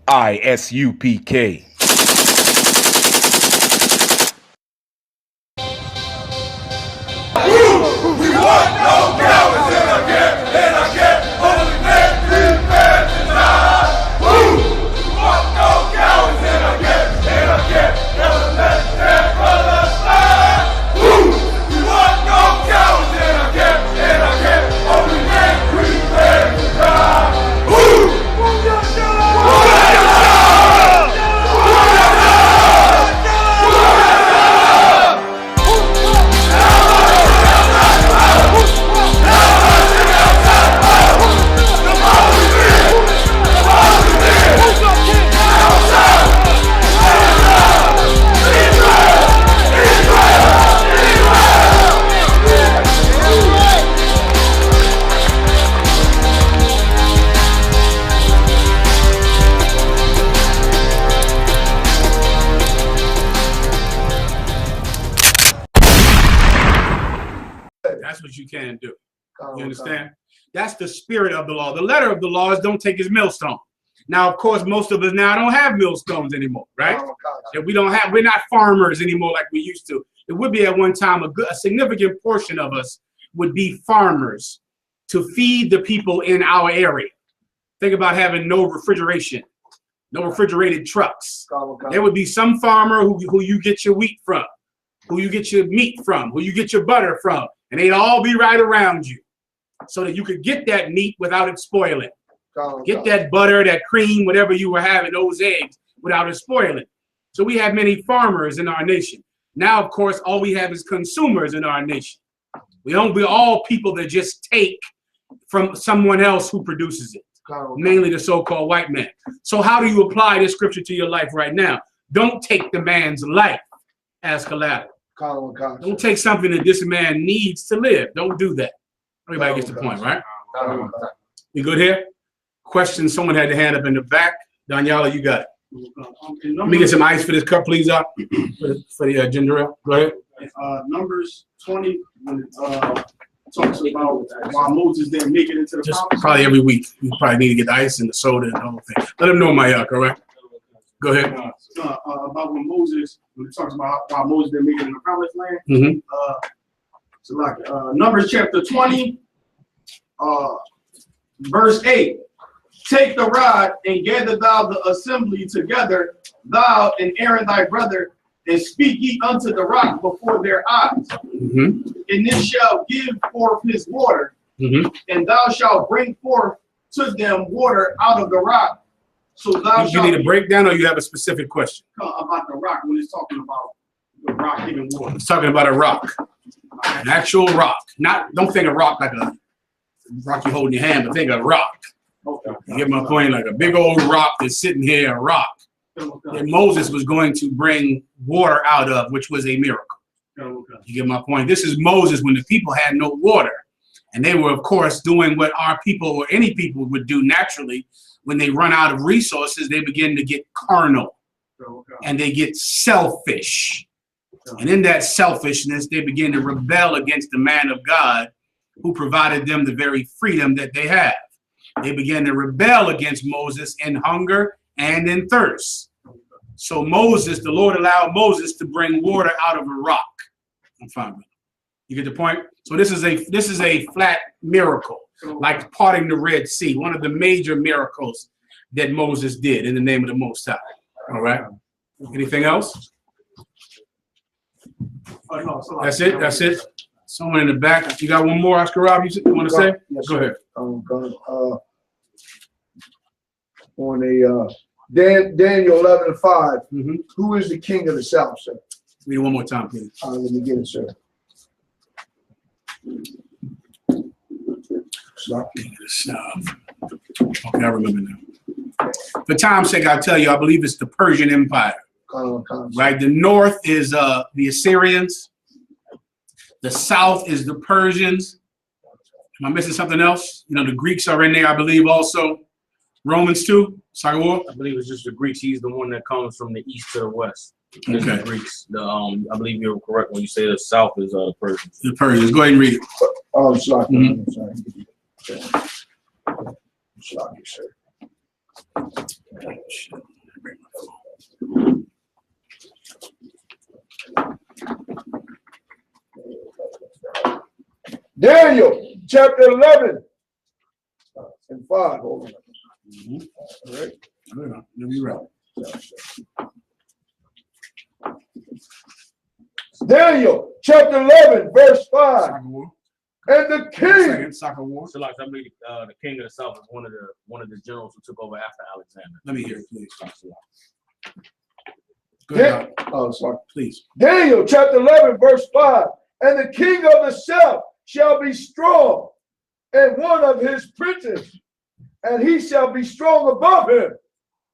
Isupk. We want no cowards in our camp, in our camp. Holy men, defense is high. We want no cowards in our camp, in our camp. Never let them run us fly. We want no cowards in our camp, in our camp. Holy men, defense is high. That's what you can do. You understand? That's the spirit of the law. The letter of the law is don't take his millstone. Now, of course, most of us now don't have millstones anymore, right? And we're not farmers anymore like we used to. It would be at one time a significant portion of us would be farmers to feed the people in our area. Think about having no refrigeration, no refrigerated trucks. There would be some farmer who you get your wheat from, who you get your meat from, who you get your butter from, and they'd all be right around you so that you could get that meat without it spoiling. Get that butter, that cream, whatever you were having, those eggs, without it spoiling. So we have many farmers in our nation. Now, of course, all we have is consumers in our nation. We're all people that just take from someone else who produces it, mainly the so-called white man. So how do you apply this scripture to your life right now? Don't take the man's life as collateral. Don't take something that this man needs to live. Don't do that. Everybody gets the point, right? You good here? Question, someone had their hand up in the back. Daniela, you got it. Let me get some ice for this cup, please, up for the ginger ale. Go ahead. Numbers 20, when it talks about why Moses didn't make it into the promise. Probably every week. You probably need to get the ice and the soda and the whole thing. Let them know my yuck, all right? Go ahead. About when it talks about why Moses didn't make it in the promised land. So like Numbers chapter 20, verse 8. Take the rod and gather thou the assembly together, thou and Aaron thy brother, and speak ye unto the rock before their eyes. And it shall give forth his water, and thou shalt bring forth to them water out of the rock. So thou you need a breakdown, or you have a specific question? About the rock, when it's talking about the rock giving water. It's talking about a rock, an actual rock. Don't think of rock like a rock you hold in your hand, but think of rock. You get my point? Like a big old rock that's sitting here, a rock that Moses was going to bring water out of, which was a miracle. You get my point? This is Moses when the people had no water. And they were, of course, doing what our people or any people would do naturally. When they run out of resources, they begin to get carnal and they get selfish. And in that selfishness, they begin to rebel against the man of God who provided them the very freedom that they have. They began to rebel against Moses in hunger and in thirst. So Moses, the Lord allowed Moses to bring water out of a rock. I'm fine with it. You get the point? So this is a flat miracle, like parting the Red Sea, one of the major miracles that Moses did in the name of the Most High. All right. Anything else? That's it. That's it. Someone in the back. You got one more, Oscar Rob? You want to say? Yes, go ahead. On a Daniel 11:5. Who is the king of the south, sir? Read it one more time, please. Let me get it, sir. King of the south. Okay, I remember now. For time's sake, I'll tell you, I believe it's the Persian Empire. Right? The north is the Assyrians. The south is the Persians. Am I missing something else? You know, the Greeks are in there, I believe, also. Romans too? Soccer War? I believe it's just the Greeks. He's the one that comes from the east to the west. Okay. The Greeks. I believe you're correct when you say the south is the Persians. The Persians. Go ahead and read it. Oh, sorry. I'm sorry. Sorry, sir. Daniel chapter 11 and 5. Hold on. All right. Let me read. Daniel chapter 11 verse 5. And the king. Soccer war. So like I believe the king of the south is one of the generals who took over after Alexander. Let me hear it, please. Oh, sorry. Please. Daniel chapter 11 verse 5. And the king of the south shall be strong, and one of his princes, and he shall be strong above him,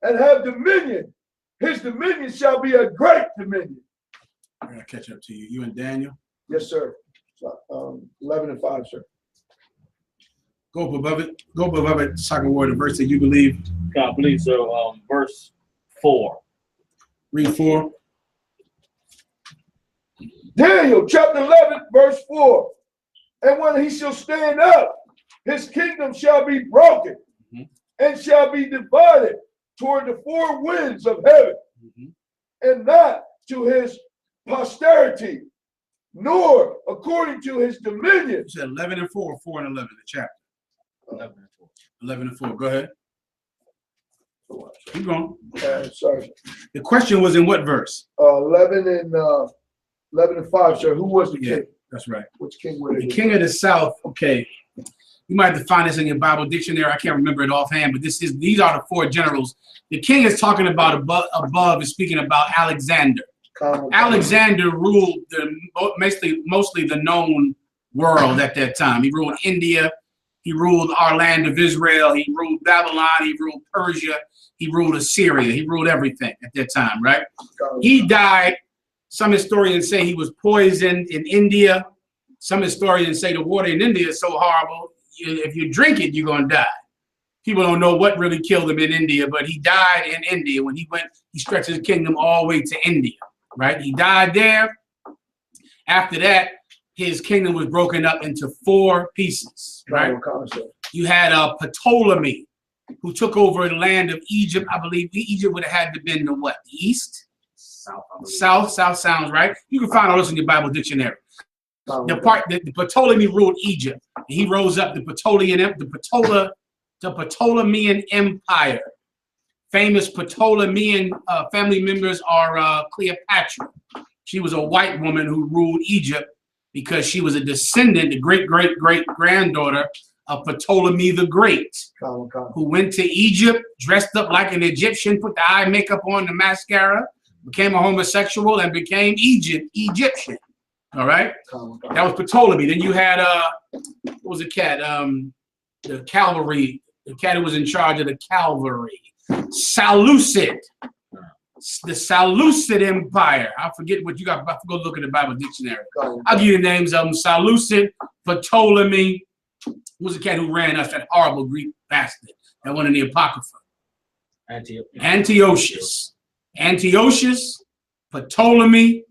and have dominion. His dominion shall be a great dominion. I gotta catch up to you. You and Daniel? Yes, sir. 11 and 5, sir. Go up above it. Go up above it. Soccer war, the verse that you believe. I believe so. Verse 4. Read 4. Daniel chapter 11 verse 4. And when he shall stand up, his kingdom shall be broken and shall be divided toward the four winds of heaven, and not to his posterity, nor according to his dominion. You said 11 and 4, 4 and 11, the chapter. 11 and 4. 11 and 4. Go ahead. Keep going. Sorry. The question was in what verse? 11 and 5, sir. Who was the king? That's right. Which king was The king of the south. Okay. You might have to find this in your Bible dictionary. I can't remember it offhand, but these are the four generals. The king is talking about above is speaking about Alexander. Alexander ruled mostly the known world at that time. He ruled India. He ruled our land of Israel. He ruled Babylon. He ruled Persia. He ruled Assyria. He ruled everything at that time, right? He died. Some historians say he was poisoned in India. Some historians say the water in India is so horrible, if you drink it, you're going to die. People don't know what really killed him in India, but he died in India. When he went, he stretched his kingdom all the way to India, right? He died there. After that, his kingdom was broken up into four pieces, right? You had Ptolemy, who took over the land of Egypt. I believe Egypt would have had to been the what? The east? South sounds right. You can find all this in your Bible dictionary. The Ptolemy ruled Egypt. And he rose up the Ptolemy Empire. Famous Ptolemy family members are Cleopatra. She was a white woman who ruled Egypt because she was a descendant, the great-great-great-granddaughter of Ptolemy the Great, who went to Egypt, dressed up like an Egyptian, put the eye makeup on, the mascara, became a homosexual, and became Egyptian. All right? That was Ptolemy. Then you had, what was the cat? The cavalry, the cat who was in charge of the cavalry. Seleucid. The Seleucid Empire. I forget what you got. I have to go look at the Bible dictionary. I'll give you the names of them. Seleucid, Ptolemy. Who was the cat who ran us? That horrible Greek bastard. That one in the Apocrypha. Antiochus. Ptolemy,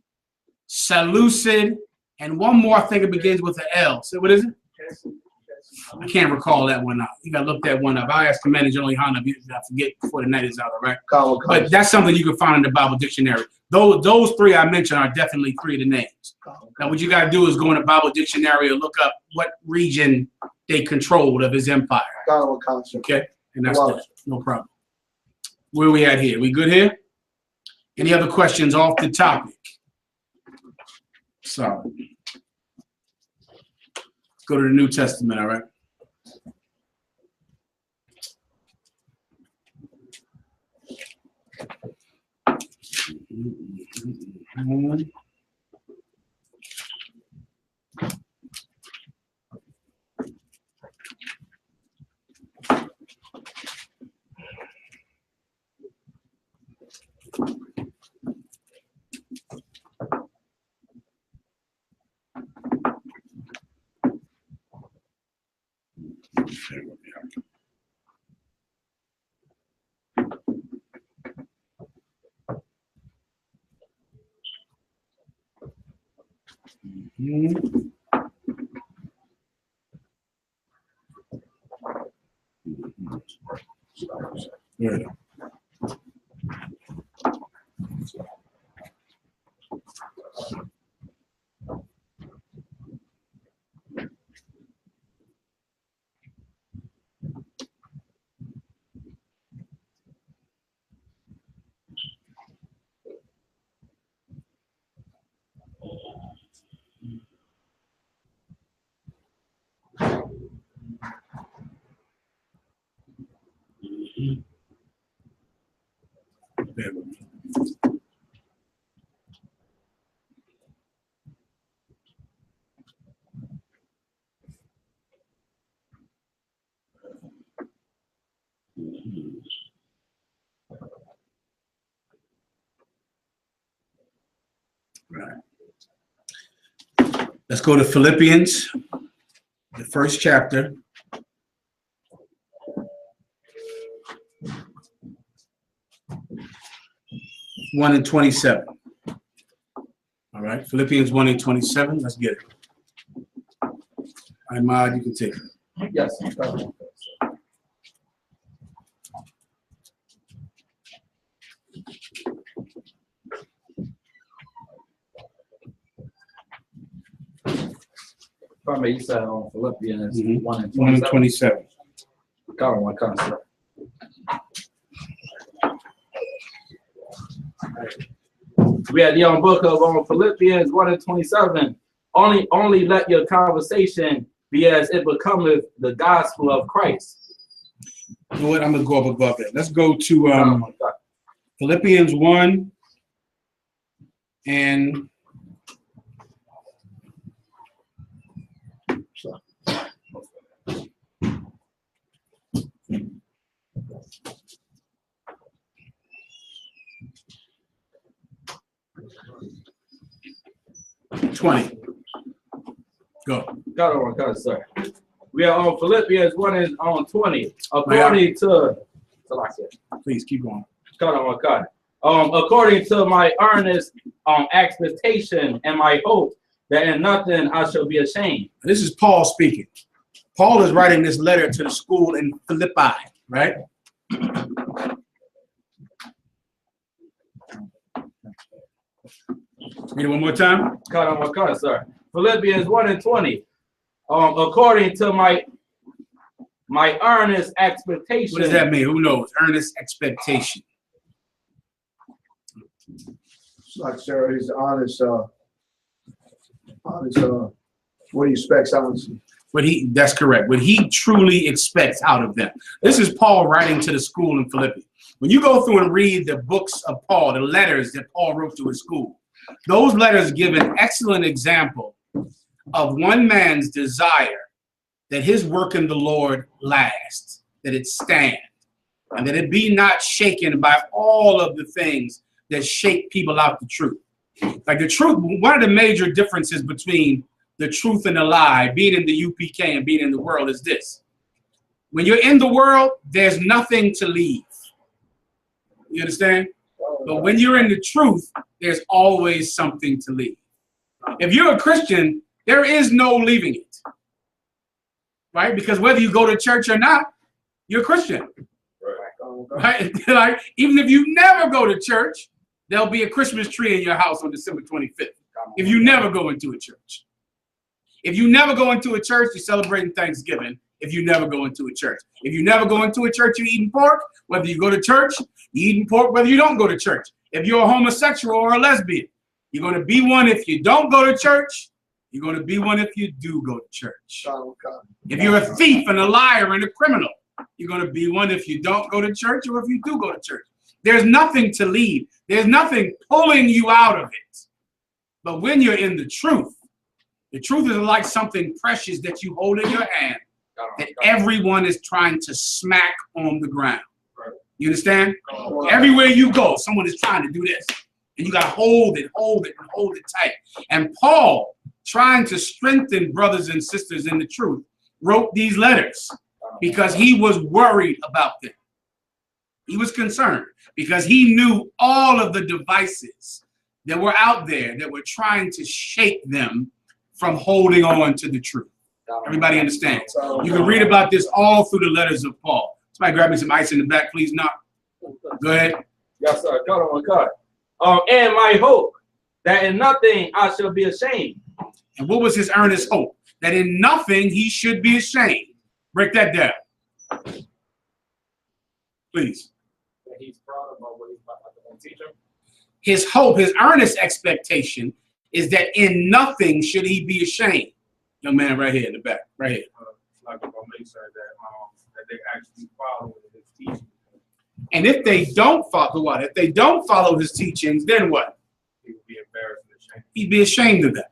Seleucid, and one more. I think it begins with an L. So what is it? I can't recall that one up. You got to look that one up. I'll ask the manager only how I forget before the night is out, all right? But that's something you can find in the Bible dictionary. Those three I mentioned are definitely three of the names. Now, what you got to do is go in the Bible dictionary and look up what region they controlled of his empire. Okay? And that's that. No problem. Where we at here? We good here? Any other questions off the topic? Sorry. Let's go to the New Testament, all right? Right. Bear with me. Right. Let's go to Philippians, the first chapter. One and 27. All right, Philippians 1 and 27. Let's get it. All right, Maud, you can take it. Yes. From you said on Philippians 1 and 1 and 27. 27. Got one concept. We had the book of Philippians 1 and 27. Only let your conversation be as it becometh the gospel of Christ. You know what? I'm gonna go up above it. Let's go to Philippians 1 and 20. Go. Got one concept. We are on Philippians 1 and on 20. According to Please keep going. according to my earnest expectation and my hope that in nothing I shall be ashamed. This is Paul speaking. Paul is writing this letter to the school in Philippi, right? Read it one more time. Philippians 1 and 20. According to my earnest expectation. What does that mean? Who knows? Earnest expectation. It's like Sarah, he's honest, what he expects, honestly. That's correct. What he truly expects out of them. This is Paul writing to the school in Philippi. When you go through and read the books of Paul, the letters that Paul wrote to his school, those letters give an excellent example of one man's desire that his work in the Lord last, that it stand, and that it be not shaken by all of the things that shake people out the truth. Like the truth, one of the major differences between the truth and the lie, being in the UPK and being in the world, is this. When you're in the world, there's nothing to leave. You understand? But when you're in the truth, there's always something to leave. If you're a Christian, there is no leaving it. Right? Because whether you go to church or not, you're a Christian. Right? Like, even if you never go to church, there'll be a Christmas tree in your house on December 25th. If you never go into a church. If you never go into a church, you're celebrating Thanksgiving. If you never go into a church. If you never go into a church, you're eating pork. Whether you go to church, you're eating pork, whether you don't go to church. If you're a homosexual or a lesbian, you're going to be one if you don't go to church. You're going to be one if you do go to church. If you're a thief and a liar and a criminal, you're going to be one if you don't go to church or if you do go to church. There's nothing to leave. There's nothing pulling you out of it. But when you're in the truth is like something precious that you hold in your hand that everyone is trying to smack on the ground. You understand? Everywhere you go, someone is trying to do this. And you got to hold it tight. And Paul, trying to strengthen brothers and sisters in the truth, wrote these letters because he was worried about them. He was concerned because he knew all of the devices that were out there that were trying to shake them from holding on to the truth. Everybody understands? You can read about this all through the letters of Paul. Somebody grab me some ice in the back, please. Not. Go ahead. Yes, sir. Cut on, cut. And my hope that in nothing I shall be ashamed. And what was his earnest hope? That in nothing he should be ashamed. Break that down. Please. That he's proud about what he's about to teach him. His hope, his earnest expectation is that in nothing should he be ashamed. Young man right here in the back, right here. Like I'm gonna make sure that they actually follow his teaching. And if they don't follow what? If they don't follow his teachings, then what? He would be embarrassed and ashamed. He'd be ashamed of that.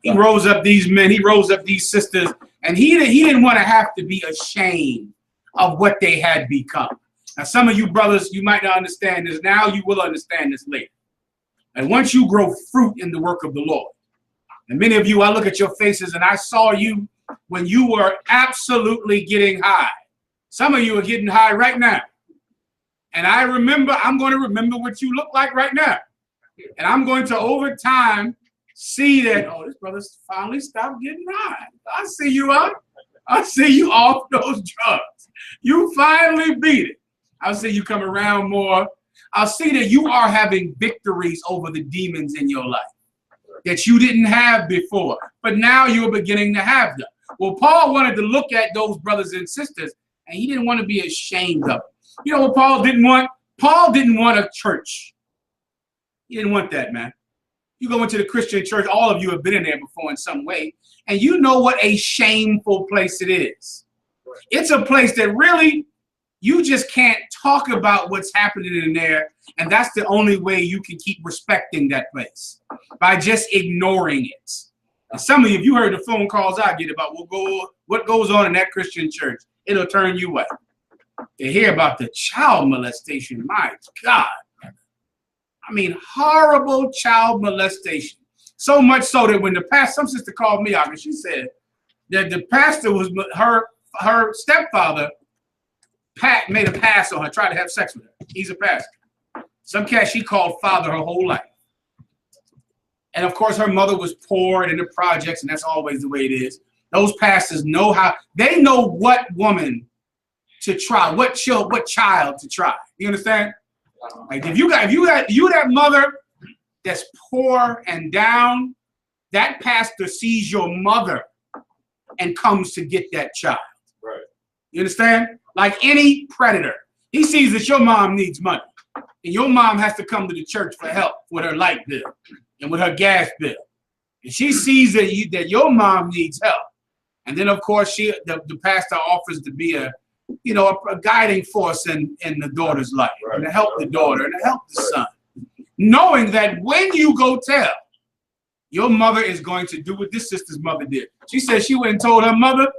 He rose up these men, he rose up these sisters, and he didn't want to have to be ashamed of what they had become. Now, some of you brothers, you might not understand this now, you will understand this later. And once you grow fruit in the work of the Lord, and many of you, I look at your faces and I saw you when you were absolutely getting high. Some of you are getting high right now. And I'm going to remember what you look like right now. And I'm going to, over time, see that, oh, this brother's finally stopped getting high. I see you out. I see you off those drugs. You finally beat it. I'll see you come around more. I'll see that you are having victories over the demons in your life that you didn't have before, but now you're beginning to have them. Well, Paul wanted to look at those brothers and sisters, and he didn't want to be ashamed of them. You know what Paul didn't want? Paul didn't want a church. He didn't want that, man. You go into the Christian church, all of you have been in there before in some way, and you know what a shameful place it is. It's a place that really, you just can't talk about what's happening in there, and that's the only way you can keep respecting that place, by just ignoring it. And some of you, if you heard the phone calls I get about what goes on in that Christian church, it'll turn you away. To hear about the child molestation, my God. I mean, horrible child molestation. So much so that when the pastor, some sister called me out and she said that the pastor was, her stepfather made a pass on her, tried to have sex with her. He's a pastor. Some cat she called father her whole life. And of course, her mother was poor and in the projects, and that's always the way it is. Those pastors know how, they know what woman to try, what child to try. You understand? Like if you that mother that's poor and down, that pastor sees your mother and comes to get that child. Right. You understand? Like any predator, he sees that your mom needs money, and your mom has to come to the church for help with her light bill and with her gas bill, and she sees that your mom needs help, and then of course the pastor offers to be a guiding force in the daughter's life, right, and to help the daughter and to help the son, knowing that when you go tell, your mother is going to do what this sister's mother did. She said she went and told her mother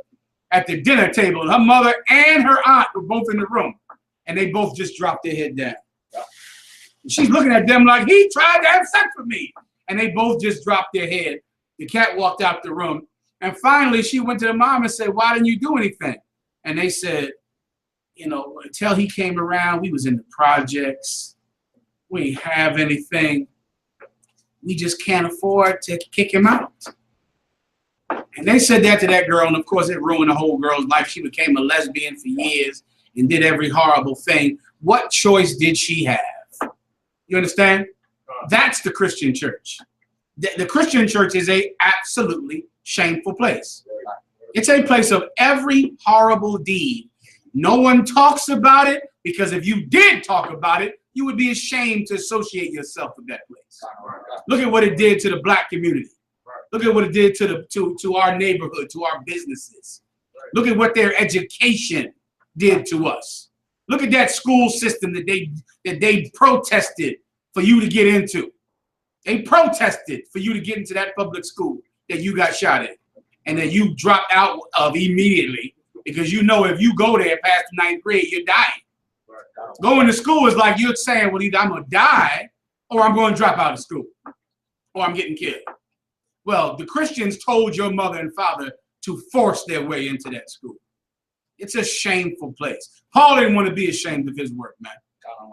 at the dinner table, and her mother and her aunt were both in the room, and they both just dropped their head down. And she's looking at them like, he tried to have sex with me, and they both just dropped their head. The cat walked out the room, and finally she went to the mom and said, why didn't you do anything? And they said, until he came around, we was in the projects. We didn't have anything. We just can't afford to kick him out. And they said that to that girl, and of course it ruined the whole girl's life. She became a lesbian for years and did every horrible thing. What choice did she have? You understand? That's the Christian church. The Christian church is a absolutely shameful place. It's a place of every horrible deed. No one talks about it, because if you did talk about it, you would be ashamed to associate yourself with that place. Look at what it did to the black community. Look at what it did to our neighborhood, to our businesses. Look at what their education did to us. Look at that school system that they protested for you to get into. They protested for you to get into that public school that you got shot in and that you dropped out of immediately, because you know if you go there past the 9th grade, you're dying. Going to school is like you're saying, well, either I'm going to die or I'm going to drop out of school or I'm getting killed. Well, the Christians told your mother and father to force their way into that school. It's a shameful place. Paul didn't want to be ashamed of his work, man.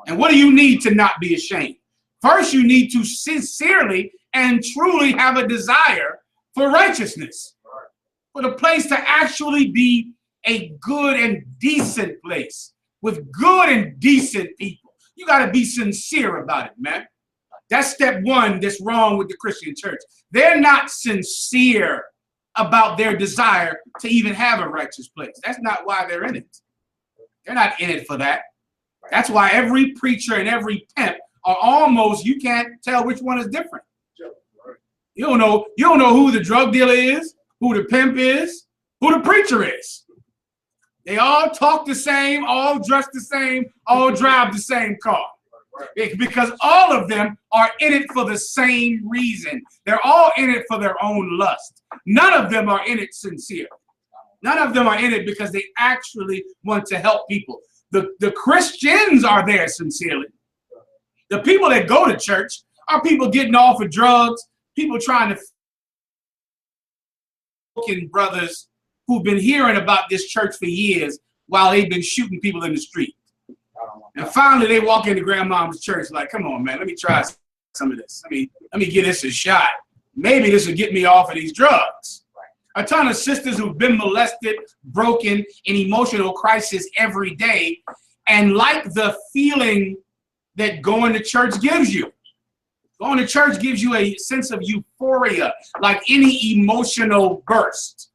And what do you need to not be ashamed? First, you need to sincerely and truly have a desire for righteousness, for the place to actually be a good and decent place with good and decent people. You got to be sincere about it, man. That's step one that's wrong with the Christian church. They're not sincere about their desire to even have a righteous place. That's not why they're in it. They're not in it for that. That's why every preacher and every pimp are almost, you can't tell which one is different. You don't know who the drug dealer is, who the pimp is, who the preacher is. They all talk the same, all dress the same, all drive the same car. Because all of them are in it for the same reason. They're all in it for their own lust. None of them are in it sincere. None of them are in it because they actually want to help people. The Christians are there sincerely. The people that go to church are people getting off of drugs, people trying to brothers who've been hearing about this church for years while they've been shooting people in the street. And finally they walk into grandmama's church like, come on, man, let me try some of this. Let me give this a shot. Maybe this will get me off of these drugs. A ton of sisters who've been molested, broken, in emotional crisis every day, and like the feeling that going to church gives you. Going to church gives you a sense of euphoria, like any emotional burst.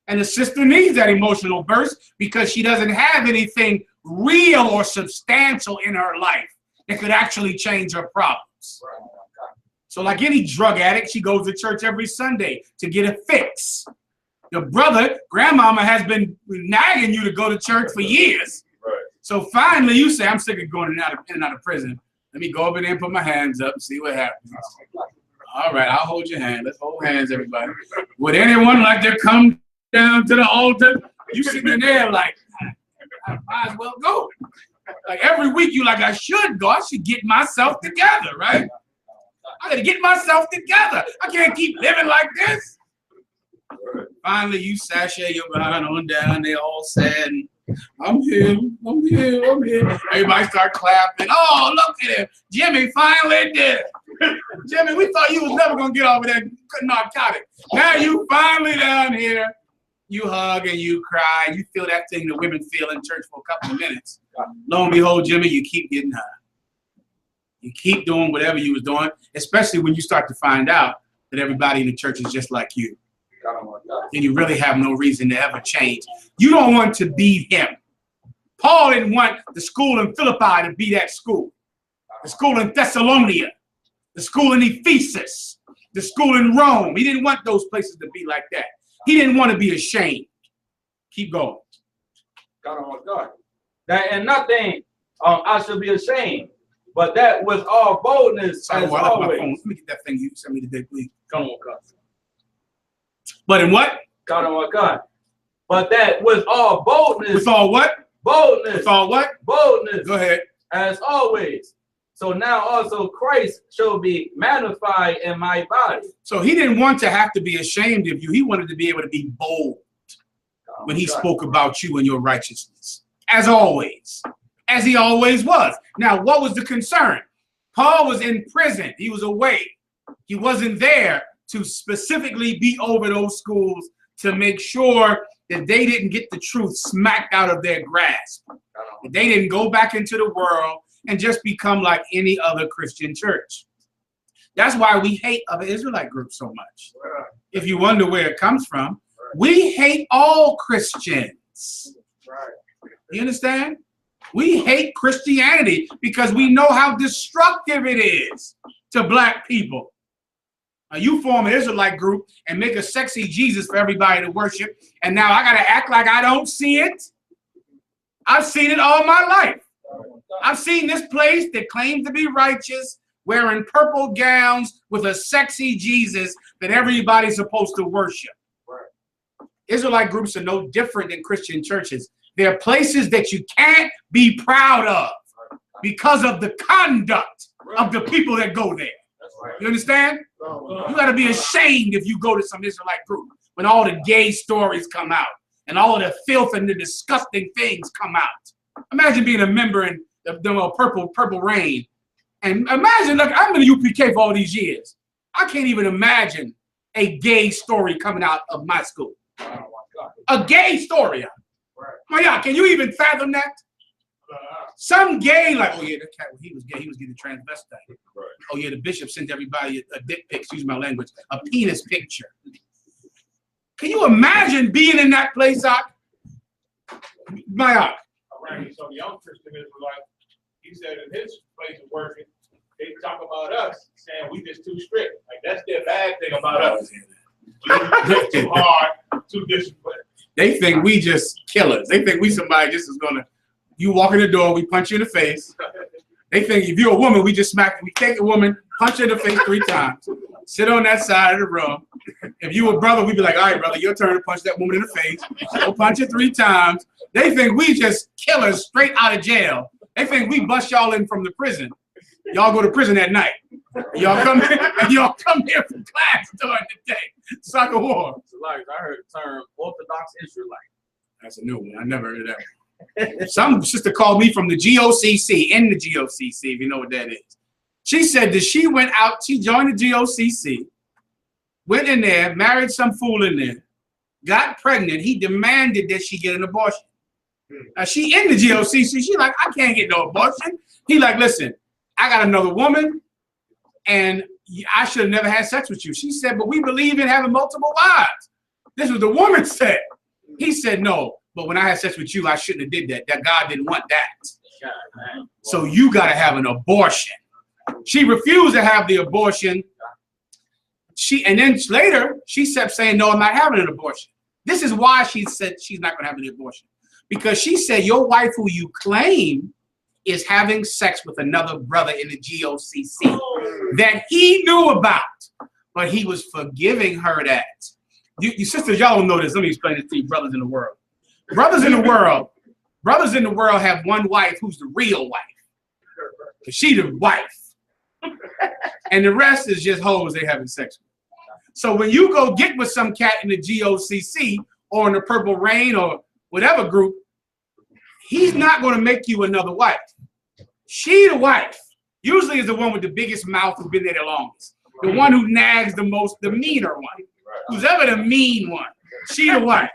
And the sister needs that emotional burst because she doesn't have anything real or substantial in her life that could actually change her problems. So like any drug addict, she goes to church every Sunday to get a fix. Your brother, grandmama has been nagging you to go to church for years. So finally you say, I'm sick of going in and out of prison. Let me go over there and put my hands up and see what happens. All right, I'll hold your hand. Let's hold hands, everybody. Would anyone like to come down to the altar? You sitting there like, I might as well go. Like every week you like, I should go. I should get myself together, right? I gotta get myself together. I can't keep living like this. Finally, you sashay your behind on down. They all sad. I'm here. Everybody start clapping. Oh, look at him. Jimmy finally did it. Jimmy, we thought you was never going to get over that narcotic. Now you finally down here. You hug and you cry. You feel that thing the women feel in church for a couple of minutes. Lo and behold, Jimmy, you keep getting high. You keep doing whatever you was doing, especially when you start to find out that everybody in the church is just like you. And you really have no reason to ever change. You don't want to be him. Paul didn't want the school in Philippi to be that school. The school in Thessalonica, the school in Ephesus, the school in Rome. He didn't want those places to be like that. He didn't want to be ashamed. Keep going. God. That and nothing I should be ashamed, but that with all boldness as always. Let me get that thing you sent me today, please. Come on, God. But in what? God. But that with all boldness. With all what? Boldness. With all what? Boldness. Go ahead. As always. So now also Christ shall be magnified in my body. So he didn't want to have to be ashamed of you. He wanted to be able to be bold when he spoke about you and your righteousness. As always. As he always was. Now, what was the concern? Paul was in prison. He was away. He wasn't there to specifically be over those schools to make sure that they didn't get the truth smacked out of their grasp. That they didn't go back into the world and just become like any other Christian church. That's why we hate other Israelite groups so much. If you wonder where it comes from, we hate all Christians. You understand? We hate Christianity because we know how destructive it is to black people. You form an Israelite group and make a sexy Jesus for everybody to worship, and now I got to act like I don't see it? I've seen it all my life. I've seen this place that claims to be righteous, wearing purple gowns with a sexy Jesus that everybody's supposed to worship. Israelite groups are no different than Christian churches. They're places that you can't be proud of because of the conduct of the people that go there. You understand? You got to be ashamed if you go to some Israelite group when all the gay stories come out and all of the filth and the disgusting things come out. Imagine being a member in the purple rain. And imagine, look, I'm in the UPK for all these years. I can't even imagine a gay story coming out of my school. A gay story. My God, can you even fathom that? Some gay, like, oh yeah, that cat, he was gay, he was getting transvestite. Right. Oh yeah, the bishop sent everybody a dick pic, excuse my language, a penis picture. Can you imagine being in that place, Isaac? My Isaac. Right, some young Christian Israelite, he said in his place of working, they talk about us saying we just too strict. Like that's their bad thing about us. We too hard, too disciplined. They think we just killers. They think we somebody just is gonna. You walk in the door, we punch you in the face. They think if you're a woman, we just smack. We take a woman, punch her in the face 3 times, sit on that side of the room. If you a brother, we'd be like, all right, brother, your turn to punch that woman in the face. We'll punch her 3 times. They think we just killers straight out of jail. They think we bust y'all in from the prison. Y'all go to prison at night. Y'all come here for class during the day. Soccer war. I heard the term Orthodox Israelite. That's a new one. I never heard of that one. Some sister called me from the GOCC, in the GOCC, if you know what that is. She said that she went out, she joined the GOCC, went in there, married some fool in there, got pregnant. He demanded that she get an abortion. Now she in the GOCC, she like, I can't get no abortion. He like, listen, I got another woman, and I should have never had sex with you. She said, but we believe in having multiple wives. This was the woman said. He said, no, but when I had sex with you, I shouldn't have did that. That God didn't want that. So you got to have an abortion. She refused to have the abortion. And then later, she kept saying, no, I'm not having an abortion. This is why she said she's not going to have the abortion. Because she said, your wife who you claim is having sex with another brother in the GOCC that he knew about, but he was forgiving her that. You sisters, y'all don't know this. Let me explain this to you, brothers in the world. Brothers in the world have one wife who's the real wife. She the wife. And the rest is just hoes they having sex with. So when you go get with some cat in the GOCC or in the Purple Rain or whatever group, he's not going to make you another wife. She the wife. Usually is the one with the biggest mouth who's been there the longest. The one who nags the most, the meaner one. Who's ever the mean one. She the wife.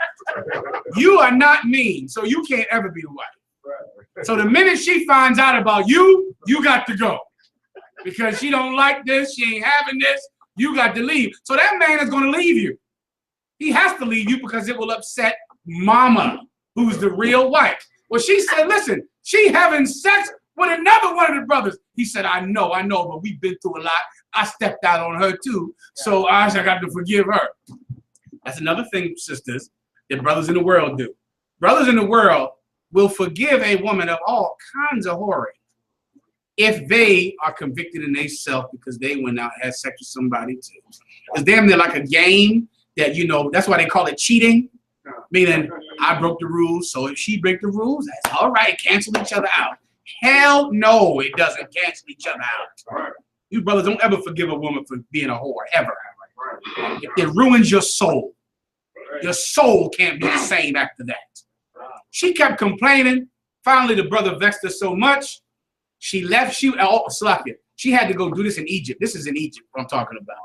You are not mean, so you can't ever be the wife. So the minute she finds out about you, you got to go. Because she don't like this, she ain't having this, you got to leave. So that man is going to leave you. He has to leave you because it will upset mama, who's the real wife. Well, she said, listen, she having sex with another one of the brothers. He said, I know, but we've been through a lot. I stepped out on her too, so I got to forgive her. That's another thing, sisters, that brothers in the world do. Brothers in the world will forgive a woman of all kinds of whoring if they are convicted in themselves because they went out and had sex with somebody too. It's damn near like a game that, you know, that's why they call it cheating. Meaning, I broke the rules, so if she break the rules, that's all right, cancel each other out. Hell no, it doesn't cancel each other out. You brothers don't ever forgive a woman for being a whore, ever. It ruins your soul. Your soul can't be the same after that. She kept complaining. Finally, the brother vexed her so much, she left. She had to go do this in Egypt. This is in Egypt, what I'm talking about.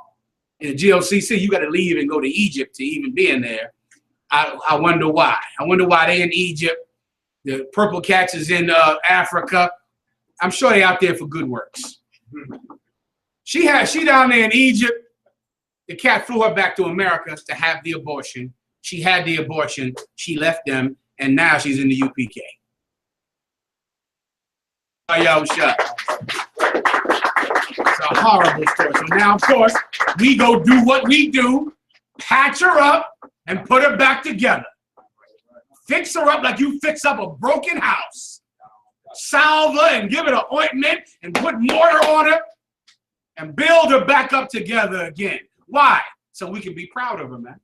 In the GOCC, you got to leave and go to Egypt to even be in there. I wonder why. I wonder why they in Egypt. The purple cats is in Africa. I'm sure they out there for good works. She down there in Egypt. The cat flew her back to America to have the abortion. She had the abortion. She left them, and now she's in the UPK. Y'all shut. It's a horrible story. So now, of course, we go do what we do, patch her up, and put her back together. Fix her up like you fix up a broken house. Salve her and give it an ointment and put mortar on her and build her back up together again. Why? So we can be proud of her, man.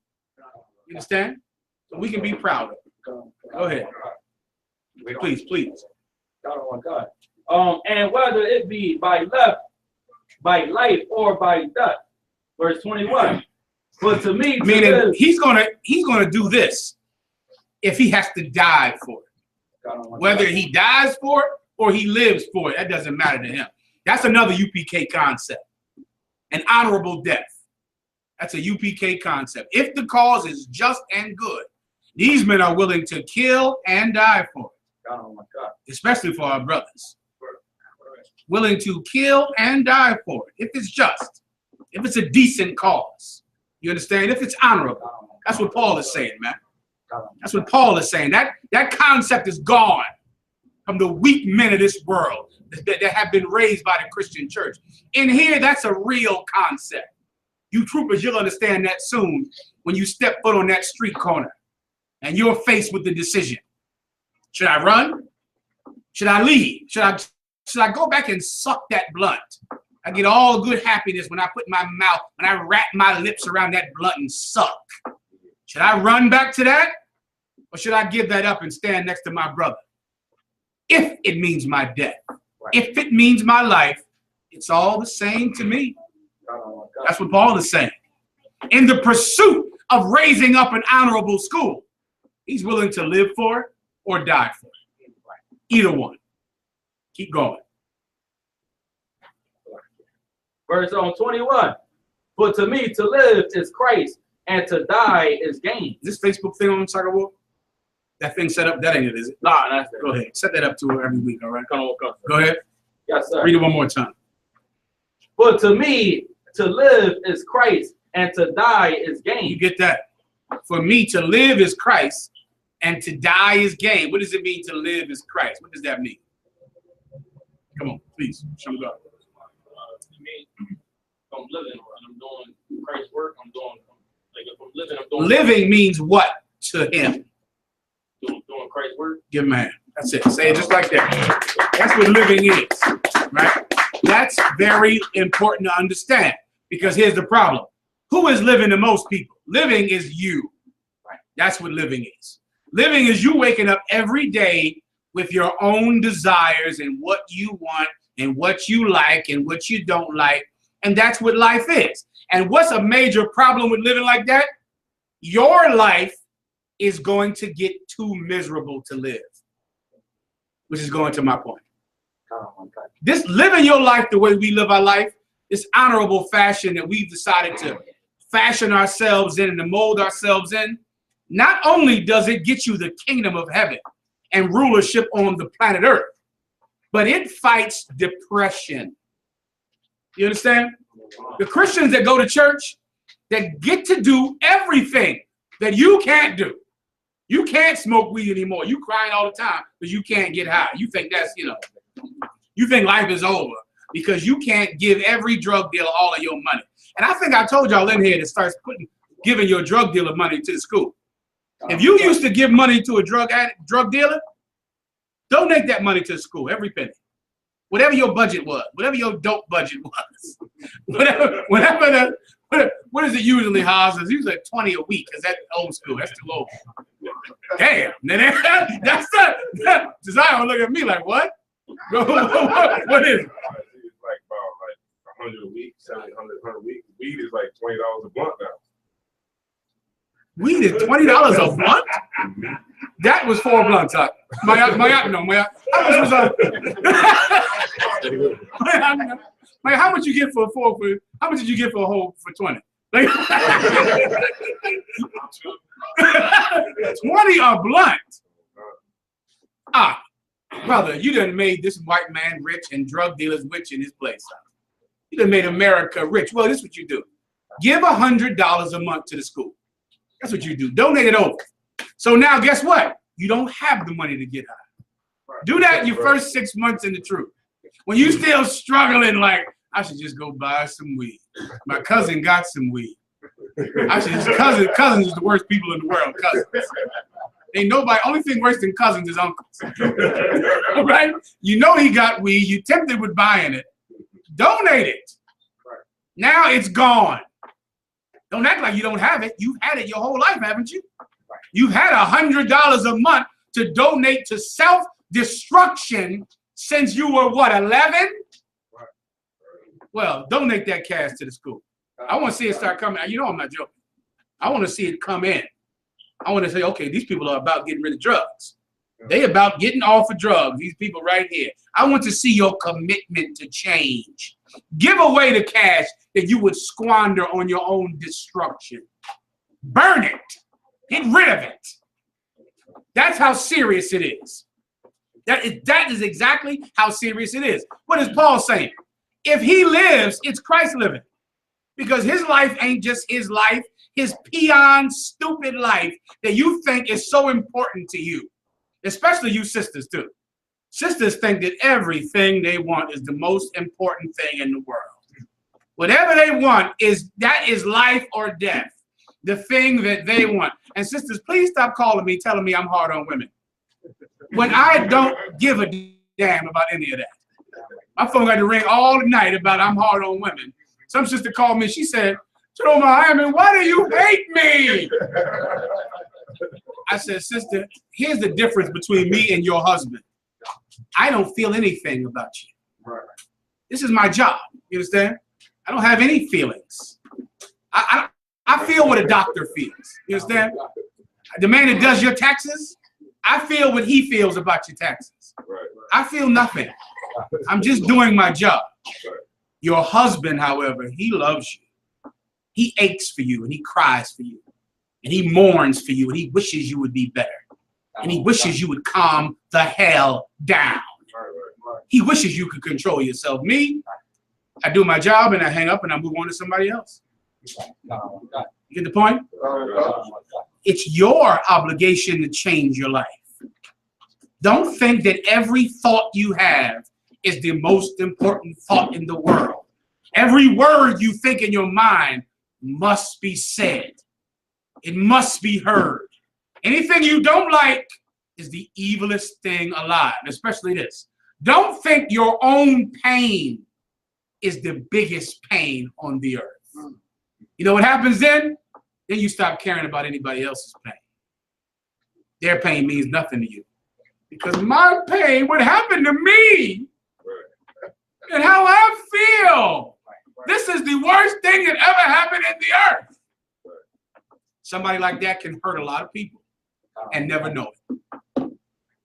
You understand? So we can be proud of her. Go ahead. Please, please. Oh my God. And whether it be by life or by death. Verse 21. But to me, meaning he's gonna do this if he has to die for it. Whether he dies for it or he lives for it, that doesn't matter to him. That's another UPK concept. An honorable death. That's a UPK concept. If the cause is just and good, these men are willing to kill and die for it. Oh my God. Especially for our brothers. Willing to kill and die for it, if it's just, if it's a decent cause. You understand? If it's honorable. That's what Paul is saying, man. That's what Paul is saying. That concept is gone from the weak men of this world that have been raised by the Christian church. In here, that's a real concept. You troopers, you'll understand that soon when you step foot on that street corner and you're faced with the decision. Should I run? Should I leave? Should I go back and suck that blunt? I get all good happiness when I put my mouth, when I wrap my lips around that blunt and suck. Should I run back to that? Or should I give that up and stand next to my brother? If it means my death, if it means my life, it's all the same to me. That's what Paul is saying. In the pursuit of raising up an honorable school, he's willing to live for it or die for it. Either one. Keep going. Verse on 21. For to me to live is Christ, and to die is gain. Is this Facebook thing on Soccer Wolf? That thing set up? That ain't it, is it? Nah, that's it. Go ahead. Set that up to her every week, all right? Come on, come on. Go ahead. Yes, sir. Read it one more time. For to me to live is Christ, and to die is gain. You get that? For me to live is Christ, and to die is gain. What does it mean to live is Christ? What does that mean? Come on, please. Show me God. To me, if I'm living and I'm doing Christ's work, I'm doing, like if I'm living, I'm doing. Living means what to him? Doing Christ's work. Give him a hand. That's it. Say it just like that. That's what living is, right? That's very important to understand, because here's the problem. Who is living to most people? Living is you. Right? That's what living is. Living is you waking up every day with your own desires and what you want and what you like and what you don't like. And that's what life is. And what's a major problem with living like that? Your life is going to get too miserable to live, which is going to my point. This living your life the way we live our life, this honorable fashion that we've decided to fashion ourselves in and to mold ourselves in, not only does it get you the kingdom of heaven and rulership on the planet Earth, but it fights depression. You understand? The Christians that go to church, that get to do everything that you can't do. You can't smoke weed anymore. You crying all the time because you can't get high. You think that's, you think life is over because you can't give every drug dealer all of your money. And I think I told y'all in here to start giving your drug dealer money to the school. If you used to give money to a drug dealer, donate that money to the school, every penny. Whatever your budget was, whatever your dope budget was, what is it usually, Haas? It's usually like 20 a week, because that's old school. That's too old. Damn. That's that. Desire will look at me like, what? What is it? It's like about 100 a week, 700 a week. Weed is like $20 a blunt now. Weed is $20 a blunt? That was 4 blunts. How much was how much you get for a 4? How much did you get for a whole for 20? Like, 20 a blunt. Brother, you done made this white man rich and drug dealers rich in his place. You done made America rich. Well, this is what you do. Give $100 a month to the school. That's what you do. Donate it over. So now guess what? You don't have the money to get high. Do that your first 6 months in the truth. When you still struggling, like, I should just go buy some weed. My cousin got some weed. I should just, cousins is the worst people in the world, cousins. Ain't nobody, only thing worse than cousins is uncles. Right? You know he got weed, you tempted with buying it. Donate it. Now it's gone. Don't act like you don't have it. You've had it your whole life, haven't you? You've had $100 a month to donate to self-destruction since you were, what, 11? Well, donate that cash to the school. I want to see it start coming. You know I'm not joking. I want to see it come in. I want to say, okay, these people are about getting rid of drugs. They about getting off of drugs, these people right here. I want to see your commitment to change. Give away the cash that you would squander on your own destruction. Burn it. Get rid of it. That's how serious it is. That is exactly how serious it is. What is Paul saying? If he lives, it's Christ living. Because his life ain't just his life, his peon, stupid life that you think is so important to you. Especially you sisters, too. Sisters think that everything they want is the most important thing in the world. Whatever they want that is life or death. The thing that they want. And sisters, please stop calling me, telling me I'm hard on women. When I don't give a damn about any of that. My phone got to ring all night about I'm hard on women. Some sister called me, she said, why do you hate me? I said, sister, here's the difference between me and your husband. I don't feel anything about you. This is my job. You understand? I don't have any feelings. I feel what a doctor feels. You understand? The man that does your taxes, I feel what he feels about your taxes. I feel nothing. I'm just doing my job. Your husband, however, he loves you. He aches for you and he cries for you. And he mourns for you and he wishes you would be better. And he wishes you would calm the hell down. He wishes you could control yourself. Me, I do my job and I hang up and I move on to somebody else. You get the point? It's your obligation to change your life. Don't think that every thought you have is the most important thought in the world. Every word you think in your mind must be said. It must be heard. Anything you don't like is the evilest thing alive, especially this. Don't think your own pain is the biggest pain on the earth. You know what happens then? Then you stop caring about anybody else's pain. Their pain means nothing to you. Because my pain, what happened to me, and how I feel. This is the worst thing that ever happened in the earth. Somebody like that can hurt a lot of people and never know it.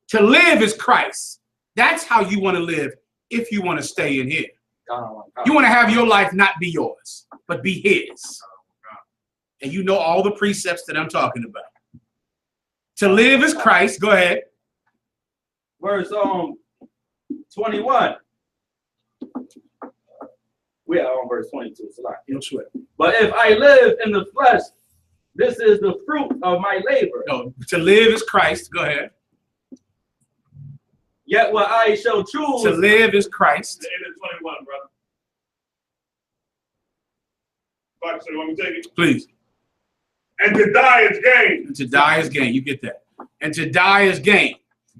To live is Christ. That's how you want to live if you want to stay in here. You want to have your life not be yours, but be his. And you know all the precepts that I'm talking about. To live is Christ. Go ahead. Verse 21. We are on verse 22. So No sweat. but if I live in the flesh, this is the fruit of my labor. No, to live is Christ. Go ahead. Yet what I shall choose To live is Christ. The end of 21, brother. Bible said, want me to take it? Please. And to die is gain. And to die is gain. You get that. And to die is gain.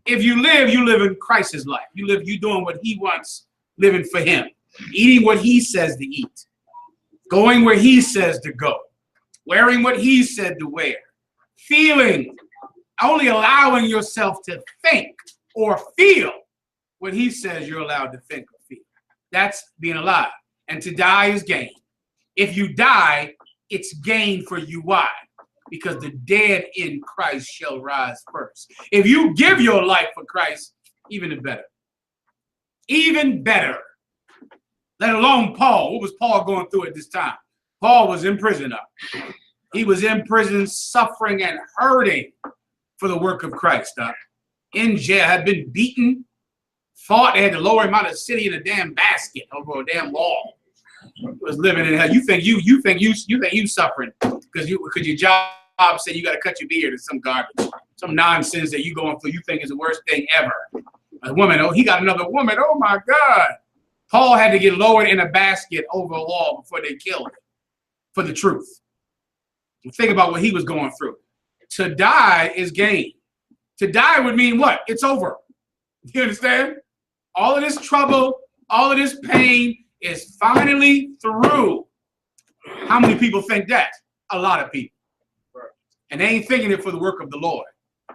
If you live in Christ's life. You doing what he wants, living for him. Eating what he says to eat. Going where he says to go. Wearing what he said to wear. Feeling. Only allowing yourself to think or feel what he says you're allowed to think or feel. That's being alive. And to die is gain. If you die, it's gain for you. Why? Because the dead in Christ shall rise first. If you give your life for Christ, even better. Even better. Let alone Paul. What was Paul going through at this time? Paul was in prison. He was in prison suffering and hurting for the work of Christ. In jail, had been beaten, fought. They had to lower him out of the city in a damn basket over a damn wall. He was living in hell. You think you suffering because your job said you got to cut your beard or some garbage, some nonsense that you going through. You think is the worst thing ever. A woman, oh, he got another woman. Oh my God. Paul had to get lowered in a basket over a wall before they killed him for the truth. Think about what he was going through. To die is gain. To die would mean what? It's over. You understand? All of this trouble, all of this pain is finally through. How many people think that? A lot of people. And they ain't thinking it for the work of the Lord.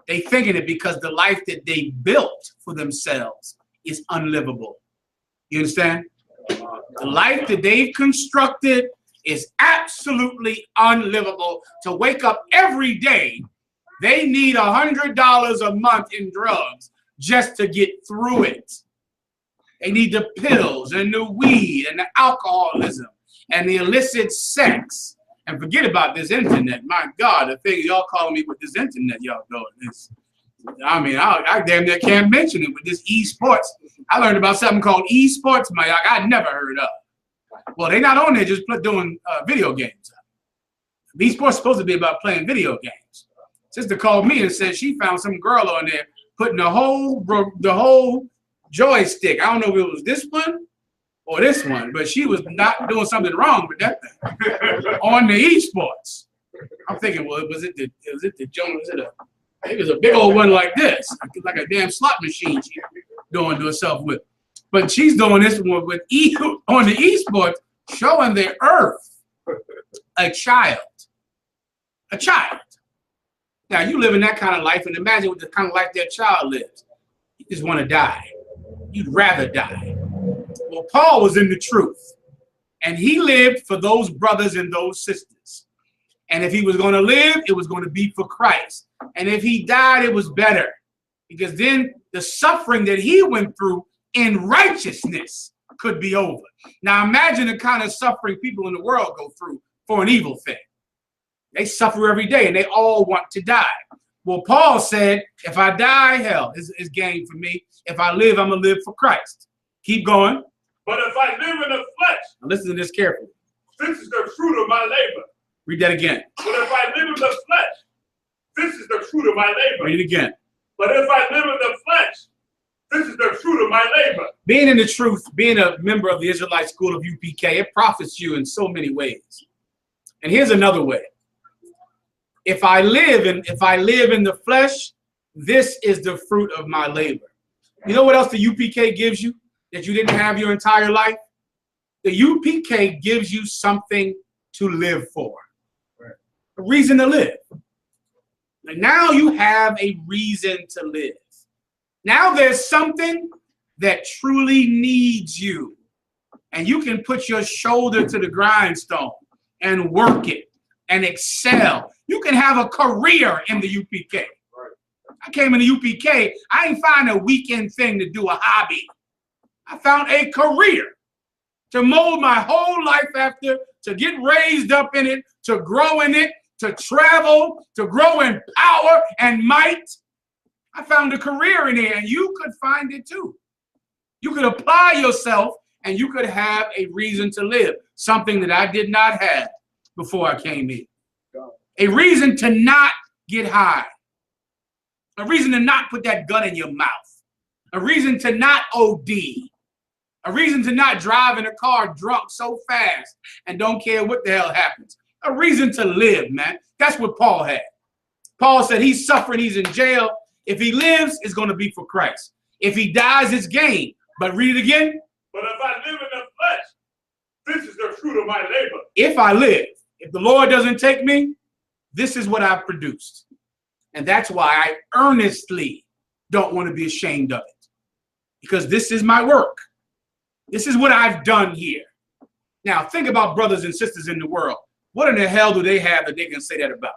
They thinking it because the life that they built for themselves is unlivable. You understand? The life that they've constructed is absolutely unlivable. To wake up every day, they need $100 a month in drugs just to get through it. They need the pills and the weed and the alcoholism and the illicit sex. And forget about this internet. My God, the thing y'all calling me with this internet, y'all doing this. I mean, I damn near can't mention it with this esports. I learned about something called esports, I never heard of. Well, they're not on there just doing video games. Esports is supposed to be about playing video games. Sister called me and said she found some girl on there putting the whole joystick. I don't know if it was this one or this one, but she was not doing something wrong with that thing on the esports. I'm thinking, well, was it the Jones? It was a big old one like this, like a damn slot machine she's doing to herself with. But she's doing this one with on the esports, showing the earth a child. A child. Now you live in that kind of life, and imagine what the kind of life that child lives. You just want to die. You'd rather die. Well, Paul was in the truth, and he lived for those brothers and those sisters. And if he was going to live, it was going to be for Christ. And if he died, it was better, because then the suffering that he went through in righteousness could be over. Now imagine the kind of suffering people in the world go through for an evil thing. They suffer every day, and they all want to die. Well, Paul said, if I die, hell is gain for me. If I live, I'm going to live for Christ. Keep going. But if I live in the flesh, Now listen to this carefully. this is the fruit of my labor. Read that again. But if I live in the flesh, this is the fruit of my labor. Read it again. But if I live in the flesh, this is the fruit of my labor. Being in the truth, being a member of the Israelite school of UPK, it profits you in so many ways. And here's another way. If I live in the flesh, this is the fruit of my labor. You know what else the UPK gives you that you didn't have your entire life? The UPK gives you something to live for. A reason to live. And now you have a reason to live. Now there's something that truly needs you. And you can put your shoulder to the grindstone and work it and excel. You can have a career in the UPK. I came in the UPK, I ain't find a weekend thing to do, a hobby. I found a career to mold my whole life after, to get raised up in it, to grow in it, to travel, to grow in power and might. I found a career in there, and you could find it too. You could apply yourself, and you could have a reason to live, something that I did not have before I came in. A reason to not get high. A reason to not put that gun in your mouth. A reason to not OD. A reason to not drive in a car drunk so fast and don't care what the hell happens. A reason to live, man. That's what Paul had. Paul said he's suffering, he's in jail. If he lives, it's going to be for Christ. If he dies, it's gain. But read it again. But if I live in the flesh, this is the fruit of my labor. If I live, if the Lord doesn't take me, this is what I've produced. And that's why I earnestly don't want to be ashamed of it. Because this is my work. This is what I've done here. Now, think about brothers and sisters in the world. What in the hell do they have that they can say that about?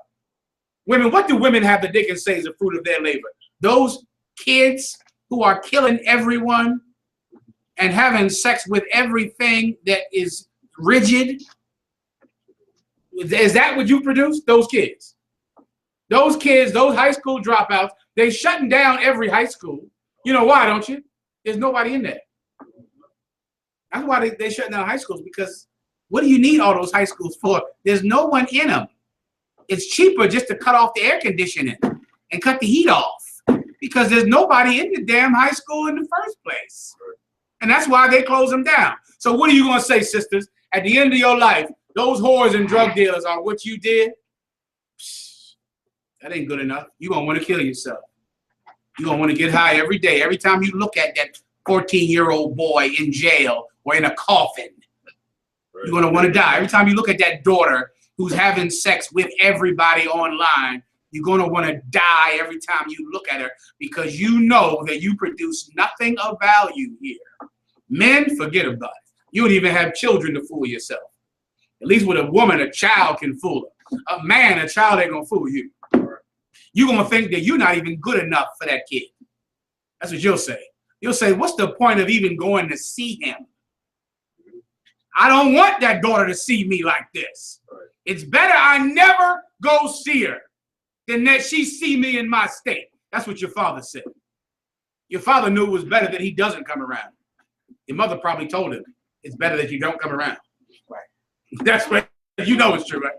Women, what do women have that they can say is the fruit of their labor? Those kids who are killing everyone and having sex with everything that is rigid. Is that what you produce? Those kids. Those kids, those high school dropouts, they shutting down every high school. You know why, don't you? There's nobody in there. That's why they shutting down high schools, because what do you need all those high schools for? There's no one in them. It's cheaper just to cut off the air conditioning and cut the heat off, because there's nobody in the damn high school in the first place. And that's why they close them down. So what are you going to say, sisters? At the end of your life, those whores and drug dealers are what you did? That ain't good enough. You're going to want to kill yourself. You're going to want to get high every day. Every time you look at that 14-year-old boy in jail or in a coffin, you're going to want to die. Every time you look at that daughter who's having sex with everybody online, you're going to want to die every time you look at her, because you know that you produce nothing of value here. Men, forget about it. You don't even have children to fool yourself. At least with a woman, a child can fool her. A man, a child ain't going to fool you. You're going to think that you're not even good enough for that kid. That's what you'll say. You'll say, what's the point of even going to see him? I don't want that daughter to see me like this. It's better I never go see her than that she see me in my state. That's what your father said. Your father knew it was better that he doesn't come around. Your mother probably told him it's better that you don't come around. Right. That's what you know it's true, right?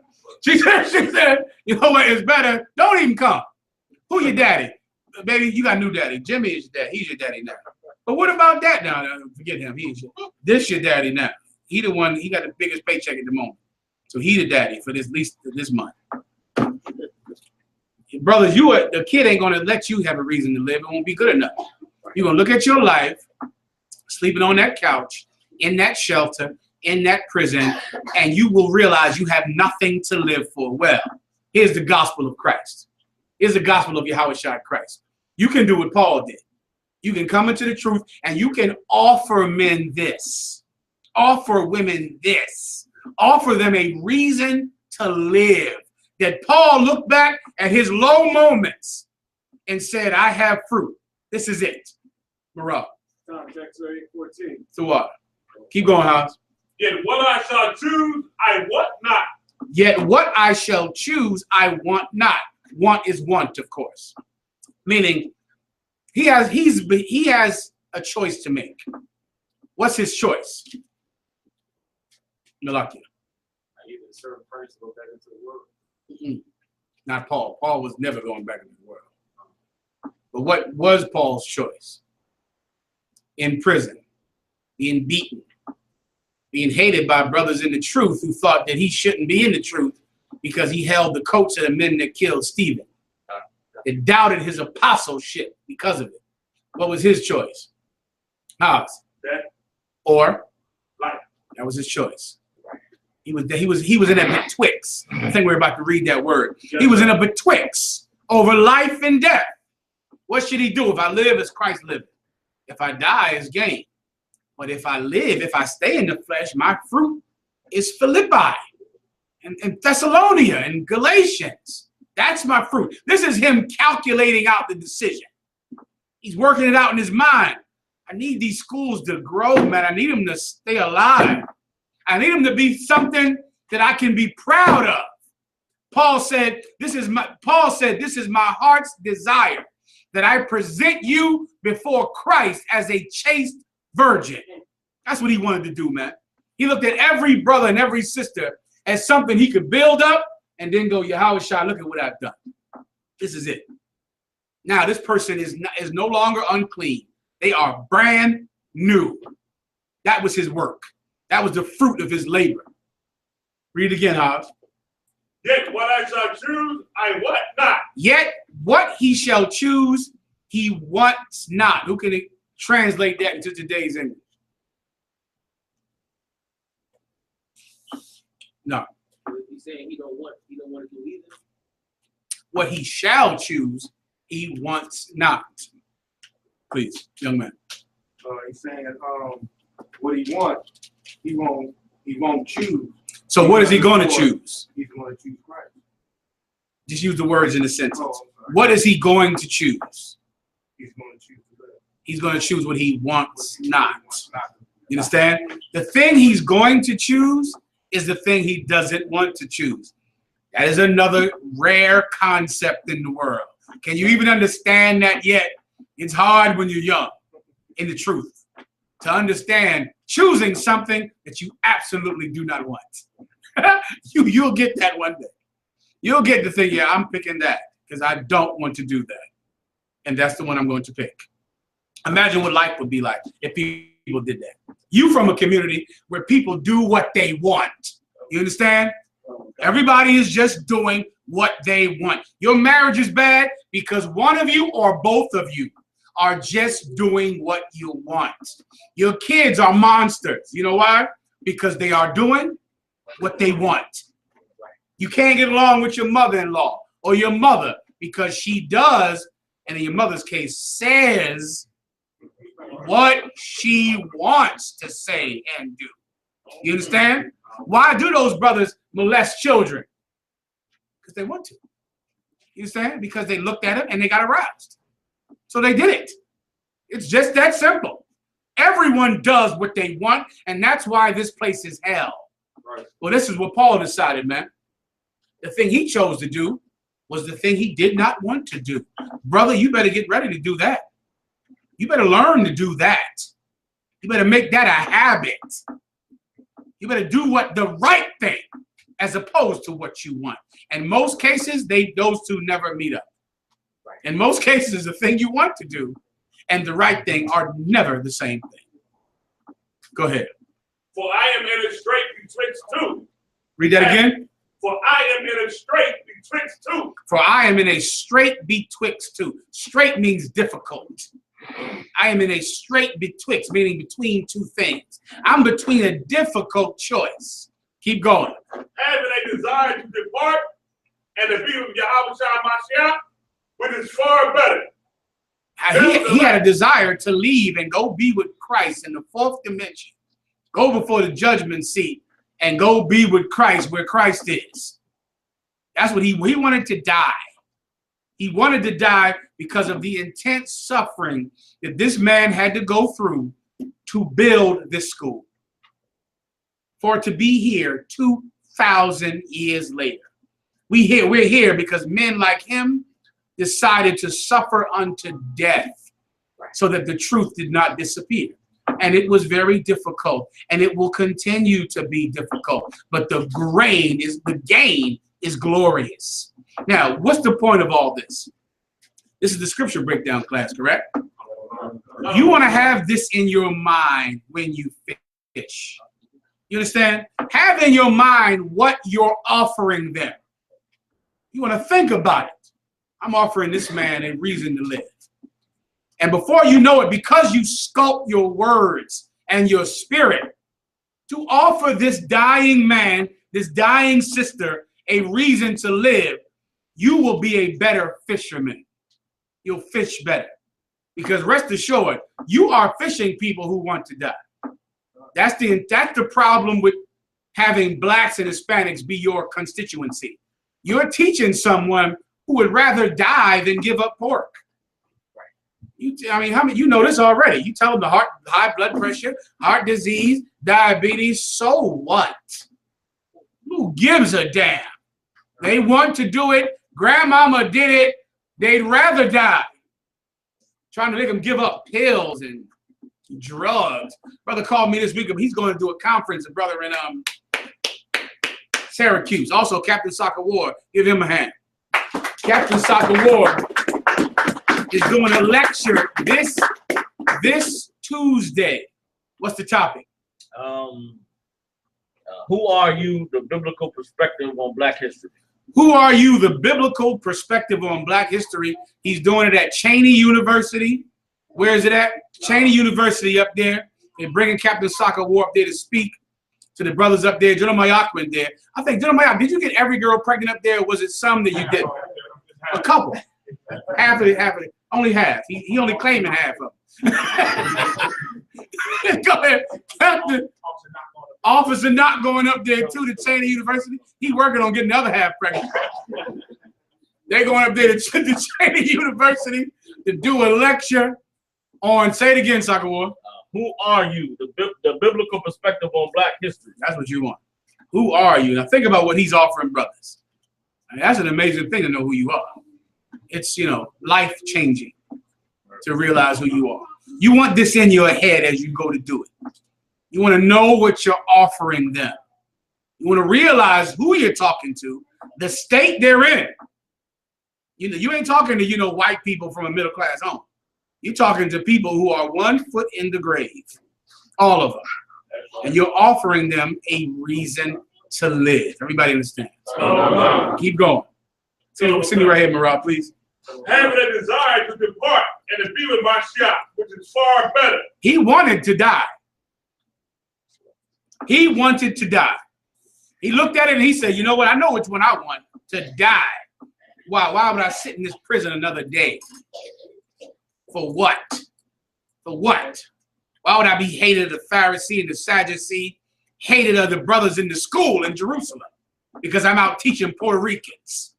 She said, you know what, it's better, don't even come. Who your daddy? Baby, you got a new daddy. Jimmy is your dad. He's your daddy now. But what about that now? Forget him. This your daddy now. He the one, he got the biggest paycheck at the moment. So he the daddy for this, at least this month. Brothers, the kid ain't gonna let you have a reason to live. It won't be good enough. You're gonna look at your life, sleeping on that couch, in that shelter, in that prison, and you will realize you have nothing to live for. Well, here's the gospel of Christ. Here's the gospel of Yahushua Christ. You can do what Paul did. You can come into the truth and you can offer men this, offer women this, offer them a reason to live. That Paul looked back at his low moments and said, I have fruit. This is it. Morale. So what? Keep going, House. Yet what I shall choose, I want not. Yet what I shall choose, I want not. Want is want, of course. Meaning, he has a choice to make. What's his choice? Malakia. I even serve Christ to go back into the world. Not Paul. Paul was never going back into the world. But what was Paul's choice? In prison, being beaten, being hated by brothers in the truth who thought that he shouldn't be in the truth because he held the coats of the men that killed Stephen. They doubted his apostleship because of it. What was his choice? House. Or life. That was his choice. He was in a betwixt. I think we're about to read that word. He was in a betwixt over life and death. What should he do? If I live as Christ liveth. If I die as gain. But if I live, if I stay in the flesh, my fruit is Philippi and Thessalonica and Galatians. That's my fruit. This is him calculating out the decision. He's working it out in his mind. I need these schools to grow, man. I need them to stay alive. I need them to be something that I can be proud of. Paul said, this is my heart's desire, that I present you before Christ as a chaste virgin. That's what he wanted to do, man. He looked at every brother and every sister as something he could build up and then go, Yahushua, look at what I've done. This is it. Now, this person is no longer unclean. They are brand new. That was his work. That was the fruit of his labor. Read it again, Hobbs. Yet what I shall choose, I want not. Yet what he shall choose, he wants not. Who can translate that into today's English? No. He's saying he don't want to do either. What he shall choose, he wants not. Please, young man. He's saying what he wants, he won't choose. So what is he going to choose? He's going to choose Christ. Just use the words in the sentence. What is he going to choose? He's going to choose to live. He's going to choose what he wants not. You understand? The thing he's going to choose is the thing he doesn't want to choose. That is another rare concept in the world. Can you even understand that yet? It's hard when you're young in the truth to understand choosing something that you absolutely do not want. You'll get that one day. You'll get the thing, yeah, I'm picking that because I don't want to do that. And that's the one I'm going to pick. Imagine what life would be like if people did that. You from a community where people do what they want. You understand? Everybody is just doing what they want. Your marriage is bad because one of you or both of you are just doing what you want. Your kids are monsters. You know why? Because they are doing what they want. You can't get along with your mother-in-law or your mother because she does, and in your mother's case, says what she wants to say and do. You understand? Why do those brothers molest children? Because they want to. You understand? Because they looked at it and they got aroused. So they did it. It's just that simple. Everyone does what they want, and that's why this place is hell. Right. Well, this is what Paul decided, man. The thing he chose to do was the thing he did not want to do. Brother, you better get ready to do that. You better learn to do that. You better make that a habit. You better do what the right thing as opposed to what you want. In most cases, those two never meet up. In most cases, the thing you want to do and the right thing are never the same thing. Go ahead. For I am in a strait betwixt two. Read that again. For I am in a strait betwixt two. For I am in a strait betwixt two. Strait means difficult. I am in a strait betwixt, meaning between two things. I'm between a difficult choice. Keep going. Having a desire to depart and to be with Yahweh Mashiach, which is far better. He had a desire to leave and go be with Christ in the fourth dimension. Go before the judgment seat and go be with Christ where Christ is. That's what he wanted to die. He wanted to die because of the intense suffering that this man had to go through to build this school. For it to be here 2,000 years later. We're here because men like him decided to suffer unto death so that the truth did not disappear. And it was very difficult, and it will continue to be difficult. But the gain is glorious. Now, what's the point of all this? This is the scripture breakdown class, correct? You want to have this in your mind when you fish. You understand? Have in your mind what you're offering them. You want to think about it. I'm offering this man a reason to live. And before you know it, because you sculpt your words and your spirit to offer this dying man, this dying sister, a reason to live, you will be a better fisherman. You'll fish better. Because rest assured, you are fishing people who want to die. That's the problem with having blacks and Hispanics be your constituency. You're teaching someone who would rather die than give up pork. How many you know this already? You tell them the high blood pressure, heart disease, diabetes, so what? Who gives a damn? They want to do it. Grandmama did it. They'd rather die. Trying to make them give up pills and drugs. Brother called me this week. He's going to do a conference, a brother in Syracuse. Also, Captain Soccer War. Give him a hand. Captain Soccer War is doing a lecture this Tuesday. What's the topic? Who are you? The biblical perspective on Black history. Who are you? The biblical perspective on Black history. He's doing it at Cheney University. Where is it at? Cheney University up there. They're bringing Captain Soccer War up there to speak to the brothers up there. General Mayak went there. I think, General Mayak, did you get every girl pregnant up there, or was it some that you didn't? A couple. Half of it. Only half. He only claiming half of them. Go ahead. Captain. Officer not going up there to the Cheney University. He working on getting the other half pregnant. They're going up there to the Cheney University to do a lecture on, say it again, Soccer War. Who are you? The biblical perspective on Black history. That's what you want. Who are you? Now think about what he's offering brothers. I mean, that's an amazing thing to know who you are. It's, life-changing to realize who you are. You want this in your head as you go to do it. You want to know what you're offering them. You want to realize who you're talking to, the state they're in. You ain't talking to, white people from a middle-class home. You're talking to people who are 1 foot in the grave, all of them. And you're offering them a reason to live. Everybody understands? Keep going. Send me right here, Marab, please. Having a desire to depart and to be with Mashiach, which is far better. He wanted to die. He wanted to die. He looked at it and he said, you know what? I know which one I want, to die. Why would I sit in this prison another day? For what? For what? Why would I be hated of the Pharisee and the Sadducee, hated of the brothers in the school in Jerusalem? Because I'm out teaching Puerto Ricans.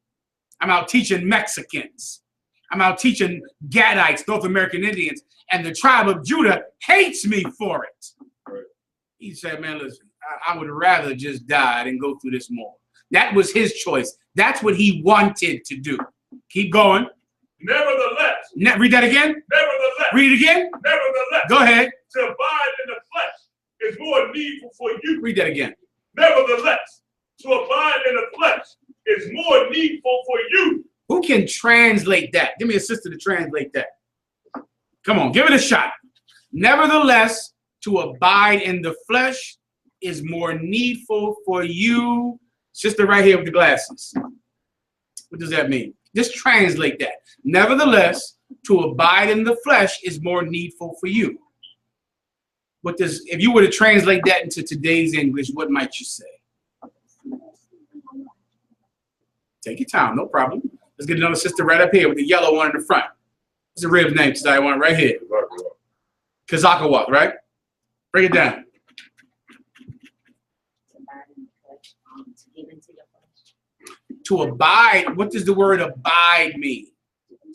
I'm out teaching Mexicans. I'm out teaching Gadites, North American Indians, and the tribe of Judah hates me for it. He said, man, listen, I would rather just die than go through this more. That was his choice. That's what he wanted to do. Keep going. Nevertheless. Read that again. Nevertheless. Read it again. Nevertheless. Go ahead. To abide in the flesh is more needful for you. Read that again. Nevertheless, to abide in the flesh is more needful for you. Who can translate that? Give me a sister to translate that. Come on, give it a shot. Nevertheless, to abide in the flesh is more needful for you. Sister right here with the glasses. What does that mean? Just translate that. Nevertheless, to abide in the flesh is more needful for you. What does, if you were to translate that into today's English, what might you say? Take your time, no problem. Let's get another sister right up here with the yellow one in the front. What's the rib name today? I want right here. Kazakawa, right? Break it down. To abide, what does the word abide mean?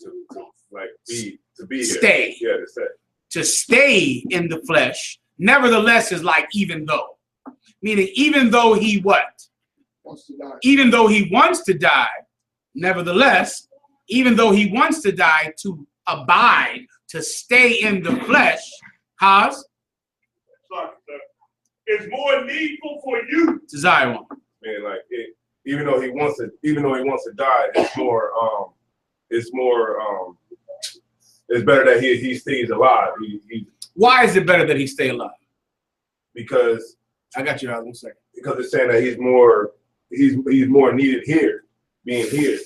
To be here. Stay. Yeah, to stay. To stay in the flesh, nevertheless, is like even though. Meaning even though he what? Even though he wants to die, nevertheless, even though he wants to die, to abide, to stay in the flesh, Haas? It's more needful for you. To Zion. Man, like it, even though he wants to die, it's better that he stays alive. Why is it better that he stay alive? Because I got you out 1 second. Because it's saying that he's more needed here, being here.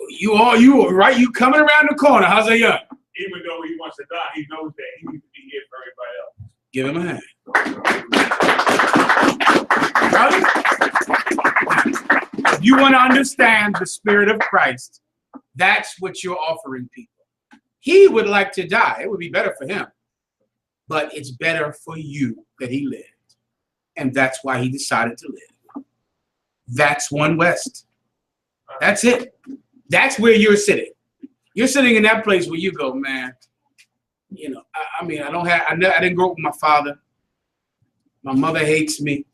You are right. You coming around the corner. How's that young? Even though he wants to die, he knows that he needs to be here for everybody else. Give him a hand. If you want to understand the spirit of Christ, that's what you're offering people. He would like to die. It would be better for him. But it's better for you that he lived. And that's why he decided to live. That's One West. That's it. That's where you're sitting. You're sitting in that place where you go, man, you know, I didn't grow up with my father. My mother hates me.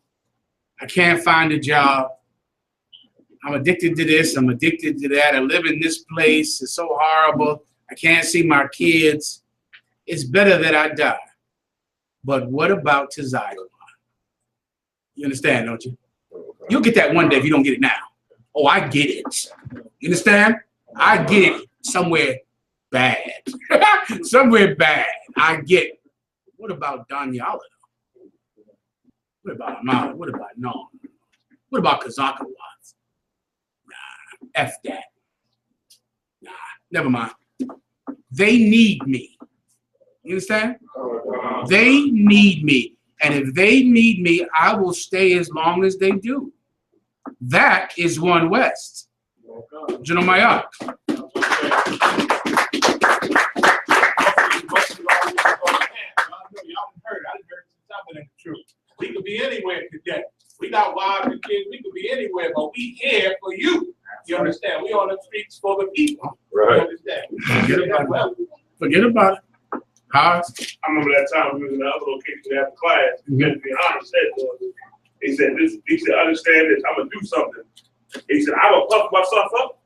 I can't find a job. I'm addicted to this. I'm addicted to that. I live in this place. It's so horrible. I can't see my kids. It's better that I die. But what about to Zion? You understand, don't you? You'll get that one day if you don't get it now. Oh, I get it. You understand? I get it somewhere bad. Somewhere bad. I get it. What about Danyala? What about Amala? What about No? What about Kazakawa? Nah, F that. Nah, never mind. They need me. You understand? They need me. And if they need me, I will stay as long as they do. That is One West. Jeremiah. We could be anywhere today. We got wives and kids. We could be anywhere, but we here for you. You understand? We on the streets for the people. Right. You understand? Forget about it. How? I remember that time we was in the other location after class. And Johanna said to us, he said, understand this, I'm gonna do something. He said, I will puff myself up.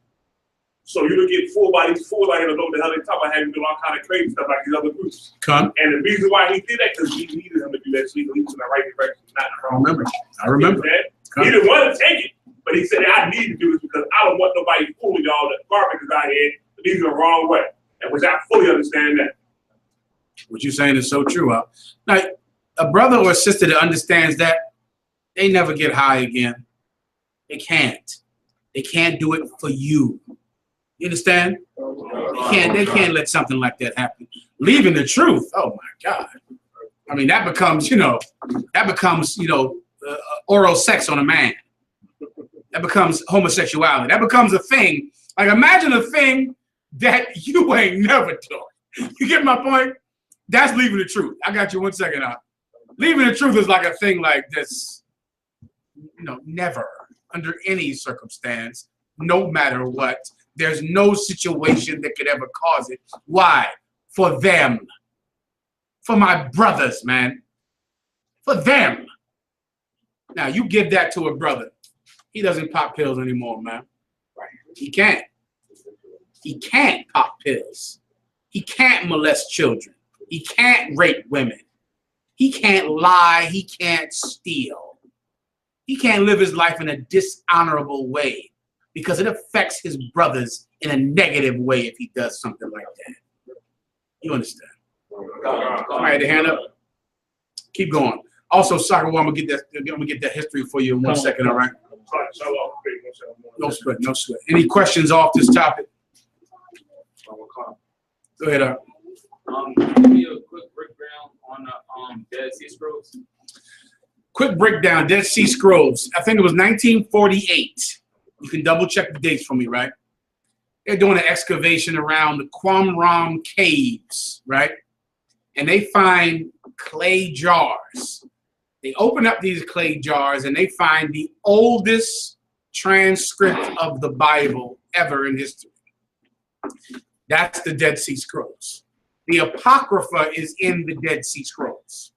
So you don't get fooled by these fools out here to know what the hell they talk about, having to do all kind of crazy stuff like these other groups. Come. And the reason why he did that, because we needed him to do that, so he was in the right direction, not in the wrong. I remember. He didn't want to take it, but he said, I need to do this because I don't want nobody fooling y'all. The garbage is out here, but these are the wrong way. And which I fully understand that. What you're saying is so true. Now, a brother or a sister that understands that, they never get high again. They can't. They can't do it for you. You understand? They can't let something like that happen. Leaving the truth. Oh my God. I mean, that becomes, oral sex on a man. That becomes homosexuality. That becomes a thing. Like, imagine a thing that you ain't never done. You get my point? That's leaving the truth. I got you 1 second out. Leaving the truth is like a thing like this. Never, under any circumstance, no matter what. There's no situation that could ever cause it. Why? For them. For my brothers, man. For them. Now, you give that to a brother. He doesn't pop pills anymore, man. Right. He can't. He can't pop pills. He can't molest children. He can't rape women. He can't lie. He can't steal. He can't live his life in a dishonorable way because it affects his brothers in a negative way if he does something like that. You understand? All right, the hand up. Keep going. Also, Soccer, I'm gonna get that history for you in 1 second. All right. No sweat. No sweat. Any questions off this topic? Go ahead. Give me a quick breakdown on the Dead Sea Scrolls. Quick breakdown. Dead Sea Scrolls. I think it was 1948. You can double check the dates for me, right? They're doing an excavation around the Qumran caves, right? And they find clay jars. They open up these clay jars and they find the oldest transcript of the Bible ever in history. That's the Dead Sea Scrolls. The Apocrypha is in the Dead Sea Scrolls.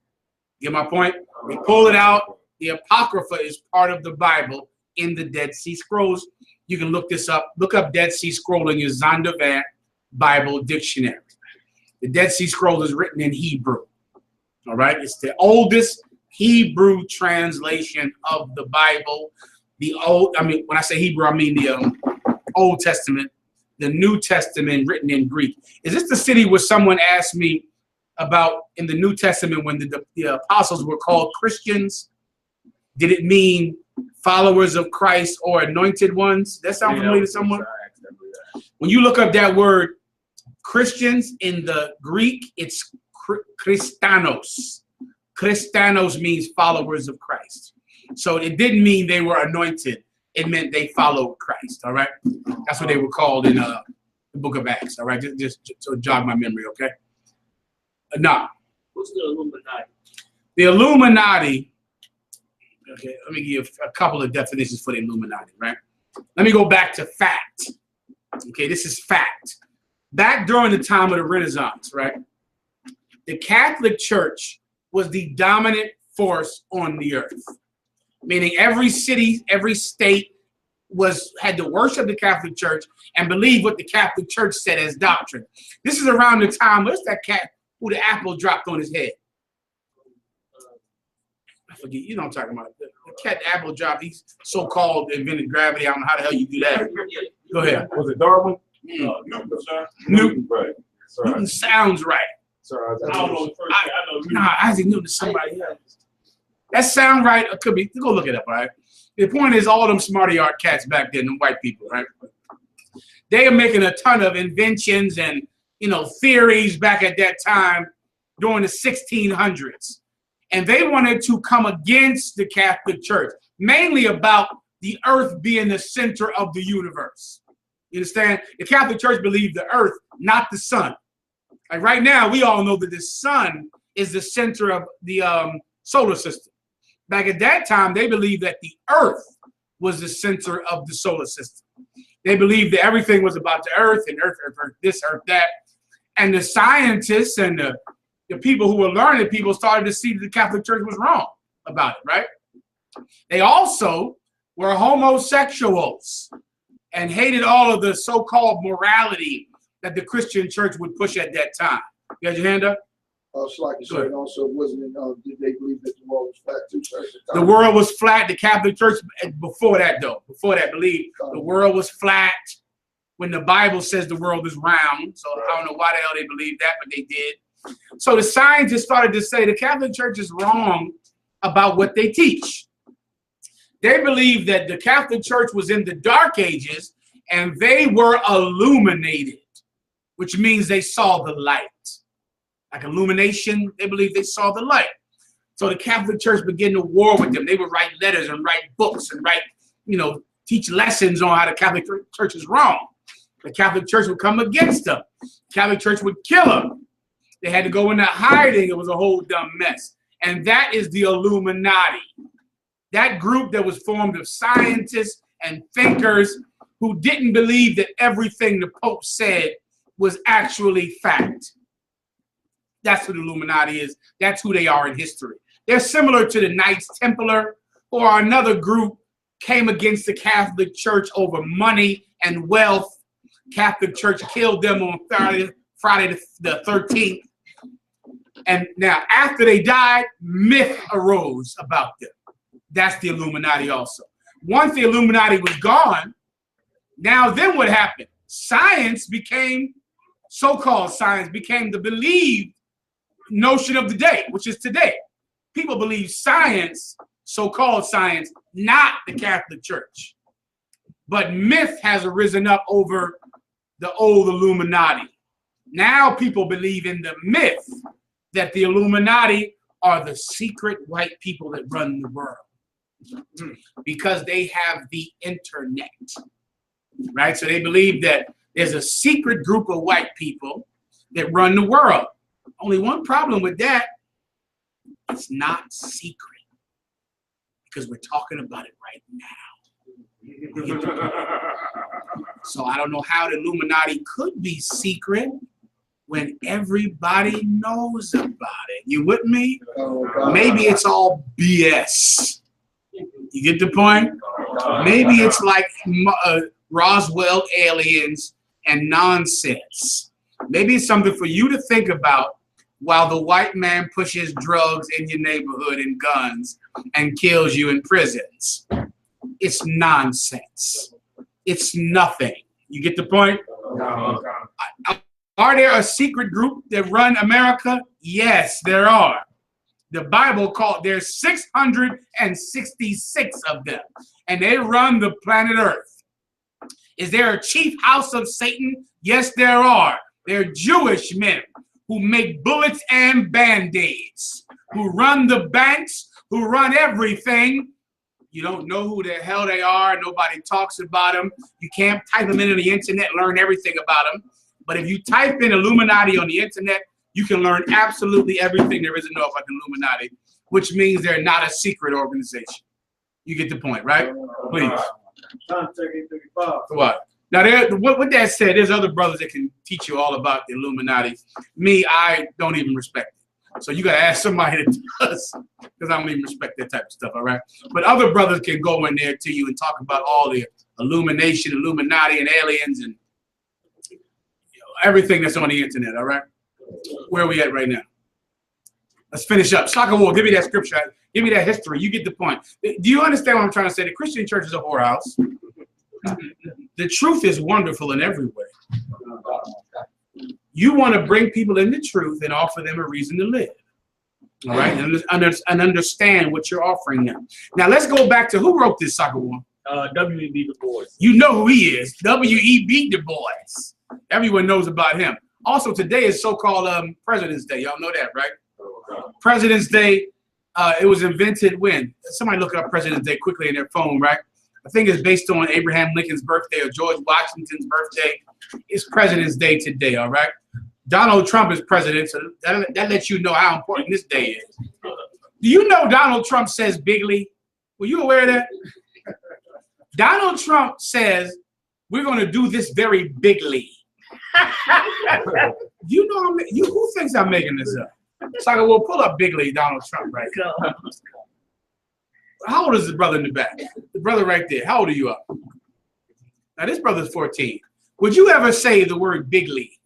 Get my point? They pull it out. The Apocrypha is part of the Bible in the Dead Sea Scrolls. You can look this up. Look up Dead Sea Scroll in your Zondervan Bible Dictionary. The Dead Sea Scroll is written in Hebrew. All right? It's the oldest Hebrew translation of the Bible. When I say Hebrew, I mean the Old Testament. The New Testament written in Greek. Is this the city where someone asked me about in the New Testament when the apostles were called Christians? Did it mean followers of Christ or anointed ones? That sound familiar to someone? When you look up that word Christians in the Greek, it's Christanos. Christanos means followers of Christ. So it didn't mean they were anointed. It meant they followed Christ, all right? That's what they were called in the book of Acts, all right? Just to jog my memory, okay? Nah. What's the Illuminati? The Illuminati, okay, let me give you a couple of definitions for the Illuminati, right? Let me go back to fact. Okay, this is fact. Back during the time of the Renaissance, right? The Catholic Church was the dominant force on the earth. Meaning every city, every state had to worship the Catholic Church and believe what the Catholic Church said as doctrine. This is around the time, what's that cat who the apple dropped on his head? I forget, you know what I'm talking about. The cat the apple dropped, he's so-called invented gravity. I don't know how the hell you do that. Go ahead. Was it Darwin? Newton, sir. Newton. Right. Sorry. Newton sounds right. Sorry. I don't know the first thing. I know Newton. Nah, Isaac Newton is somebody else. That sound right? It could be. Go look it up, all right? The point is, all them smarty art cats back then, the white people, right? They are making a ton of inventions and, theories back at that time during the 1600s. And they wanted to come against the Catholic Church, mainly about the earth being the center of the universe. You understand? The Catholic Church believed the earth, not the sun. Like right now, we all know that the sun is the center of the solar system. Back at that time, they believed that the earth was the center of the solar system. They believed that everything was about the earth and earth, this, earth, that. And the scientists and the people who were learned people started to see that the Catholic Church was wrong about it, right? They also were homosexuals and hated all of the so-called morality that the Christian church would push at that time. You got your hand up? Like you said, also wasn't did they believe that the world was flat too, sir? The world was flat. The Catholic Church, before that, believed the world was flat when the Bible says the world is round. So I don't know why the hell they believed that, but they did. So the scientists started to say the Catholic Church is wrong about what they teach. They believe that the Catholic Church was in the Dark Ages and they were illuminated, which means they saw the light. Like illumination, they believe they saw the light. So the Catholic Church began to war with them. They would write letters and write books and teach lessons on how the Catholic Church is wrong. The Catholic Church would come against them. The Catholic Church would kill them. They had to go into hiding. It was a whole dumb mess. And that is the Illuminati. That group that was formed of scientists and thinkers who didn't believe that everything the Pope said was actually fact. That's what the Illuminati is. That's who they are in history. They're similar to the Knights Templar, or another group came against the Catholic Church over money and wealth. Catholic Church killed them on Friday the 13th. And now, after they died, myth arose about them. That's the Illuminati also. Once the Illuminati was gone, now then what happened? Science became, so-called science, became the believed notion of the day, which is today. People believe science, so-called science, not the Catholic Church. But myth has arisen up over the old Illuminati. Now people believe in the myth that the Illuminati are the secret white people that run the world because they have the internet, right? So they believe that there's a secret group of white people that run the world. Only one problem with that, it's not secret because we're talking about it right now. So I don't know how the Illuminati could be secret when everybody knows about it. You with me? Maybe it's all BS. You get the point? Maybe it's like Roswell aliens and nonsense. Maybe it's something for you to think about while the white man pushes drugs in your neighborhood and guns and kills you in prisons. It's nonsense. It's nothing. You get the point? Are there a secret group that run America? Yes, there are. The Bible called, there's 666 of them, and they run the planet Earth. Is there a chief house of Satan? Yes, there are. They're Jewish men who make bullets and band-aids, who run the banks, who run everything. You don't know who the hell they are. Nobody talks about them. You can't type them into the internet, learn everything about them. But if you type in Illuminati on the internet, you can learn absolutely everything there is to know about the Illuminati, which means they're not a secret organization. You get the point, right? Please. What? Now, with that said, there's other brothers that can teach you all about the Illuminati. Me, I don't even respect it. So you got to ask somebody that does, because I don't even respect that type of stuff, all right? But other brothers can go in there to you and talk about all the Illumination, Illuminati, and aliens, and everything that's on the internet, all right? Where are we at right now? Let's finish up. Shaka War, give me that scripture. Give me that history. You get the point. Do you understand what I'm trying to say? The Christian church is a whorehouse. The truth is wonderful in every way. You want to bring people in the truth and offer them a reason to live. All right? And understand what you're offering them. Now, let's go back to who wrote this, Shaka War? W.E.B. Du Bois. You know who he is. W.E.B. Du Bois. Everyone knows about him. Also, today is so-called President's Day. Y'all know that, right? President's Day, it was invented when? Somebody look up President's Day quickly in their phone, right? I think it's based on Abraham Lincoln's birthday or George Washington's birthday. It's President's Day today, all right? Donald Trump is president, so that lets you know how important this day is. Do you know Donald Trump says bigly? Were you aware of that? Donald Trump says, we're going to do this very bigly. You know, who thinks I'm making this up? So I go, well, pull up bigly Donald Trump right now. How old is the brother in the back? The brother right there. How old are you up? Now, this brother's 14. Would you ever say the word bigly?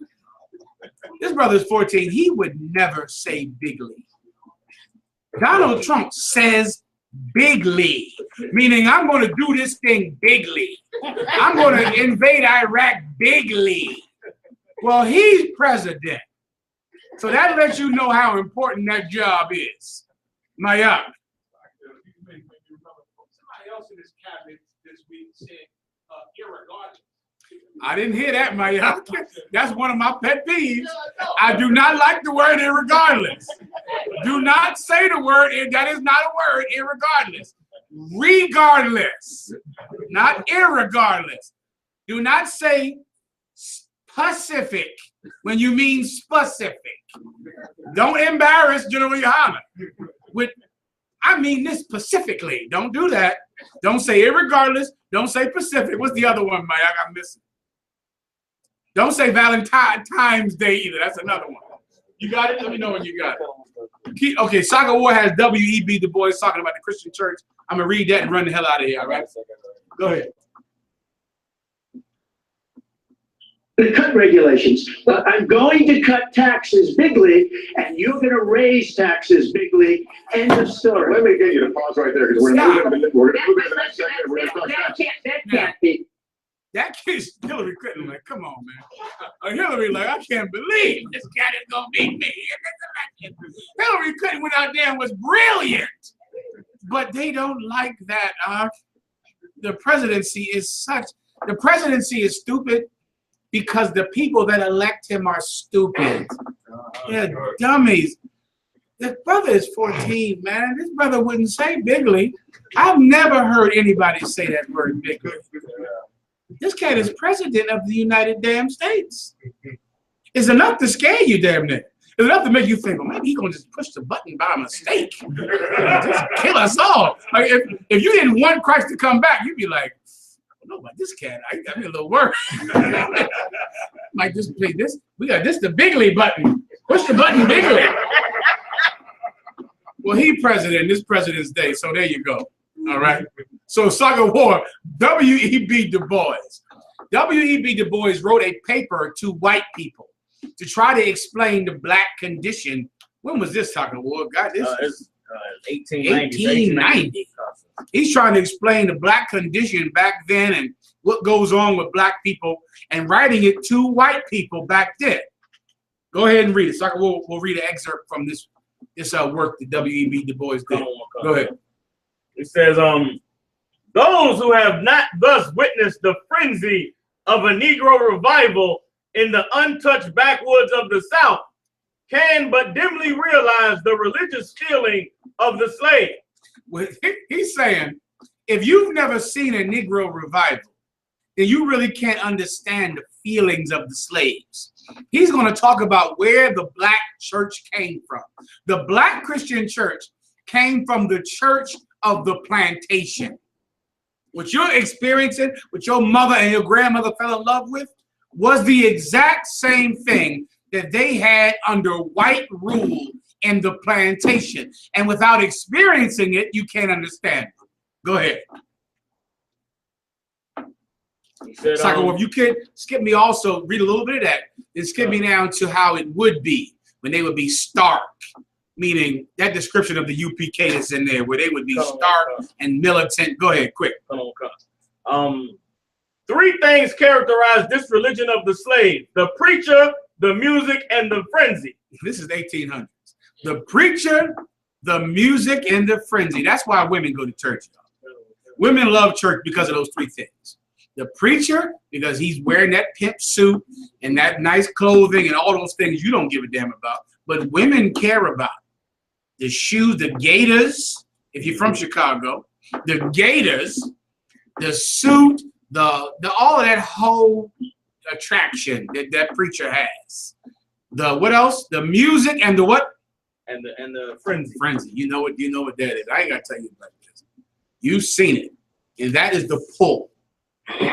This brother's 14. He would never say bigly. Donald Trump says bigly, meaning I'm going to do this thing bigly. I'm going to invade Iraq bigly. Well, he's president. So that lets you know how important that job is. Maya. Somebody else in this cabinet this week said, irregardless. I didn't hear that, Maya. That's one of my pet peeves. I do not like the word irregardless. Do not say the word, that is not a word, irregardless. Regardless, not irregardless. Do not say specific when you mean specific. Don't embarrass General Yohana. I mean this specifically. Don't do that. Don't say irregardless. Don't say Pacific. What's the other one, Mike? I'm missing. Don't say Valentine's Day either. That's another one. You got it? Let me know when you got it. Okay, Saga War has W.E.B. Du Bois talking about the Christian church. I'm going to read that and run the hell out of here, all right? Go ahead. The cut regulations. I'm going to cut taxes bigly, and you're going to raise taxes bigly. End of story. Let me get you to pause right there because we're going to move into the next segment. We're going to talk That can't be. That kid's Hillary Clinton, like, come on, man. Hillary, like, I can't believe this guy is going to beat me. Hillary Clinton went out there and was brilliant. But they don't like that. The presidency is stupid because the people that elect him are stupid. They're dummies. This brother is 14, man. This brother wouldn't say bigly. I've never heard anybody say that word bigly. This cat is president of the United damn States. It's enough to scare you, damn near. It's enough to make you think, well, maybe he's gonna just push the button by mistake. Just kill us all. Like if you didn't want Christ to come back, you'd be like, I don't know about this cat. I got me a little worried. Might just play this. We got this the bigly button. Push the button bigly. Well, he president this President's Day, so there you go. All right. So Saga War, W.E.B. Du Bois. W.E.B. Du Bois wrote a paper to white people to try to explain the black condition. When was this Saga War? God, this is 1890. He's trying to explain the black condition back then and what goes on with black people and writing it to white people back then. Go ahead and read it. Saga War will read an excerpt from this work that W.E.B. Du Bois did. Go ahead. It says, those who have not thus witnessed the frenzy of a Negro revival in the untouched backwoods of the South can but dimly realize the religious feeling of the slave. Well, he's saying, if you've never seen a Negro revival, then you really can't understand the feelings of the slaves. He's going to talk about where the black church came from. The black Christian church came from the church of the plantation. What you're experiencing, what your mother and your grandmother fell in love with, was the exact same thing that they had under white rule in the plantation. And without experiencing it, you can't understand it. Go ahead. If you could skip me also, read a little bit of that, then skip me down to how it would be when they would be stark. Meaning that description of the UPK is in there, where they would be stark and militant. Go ahead, quick. Three things characterize this religion of the slave: the preacher, the music, and the frenzy. This is 1800s. The preacher, the music, and the frenzy. That's why women go to church. Women love church because of those three things. The preacher, because he's wearing that pimp suit and that nice clothing and all those things you don't give a damn about, but women care about. The shoes, the gaiters, if you're from Chicago, the gaiters, the suit, the all of that whole attraction that preacher has. The what else? The music and the what? And the frenzy. Frenzy. You know what that is. I ain't gotta tell you about this. You've seen it. And that is the pull.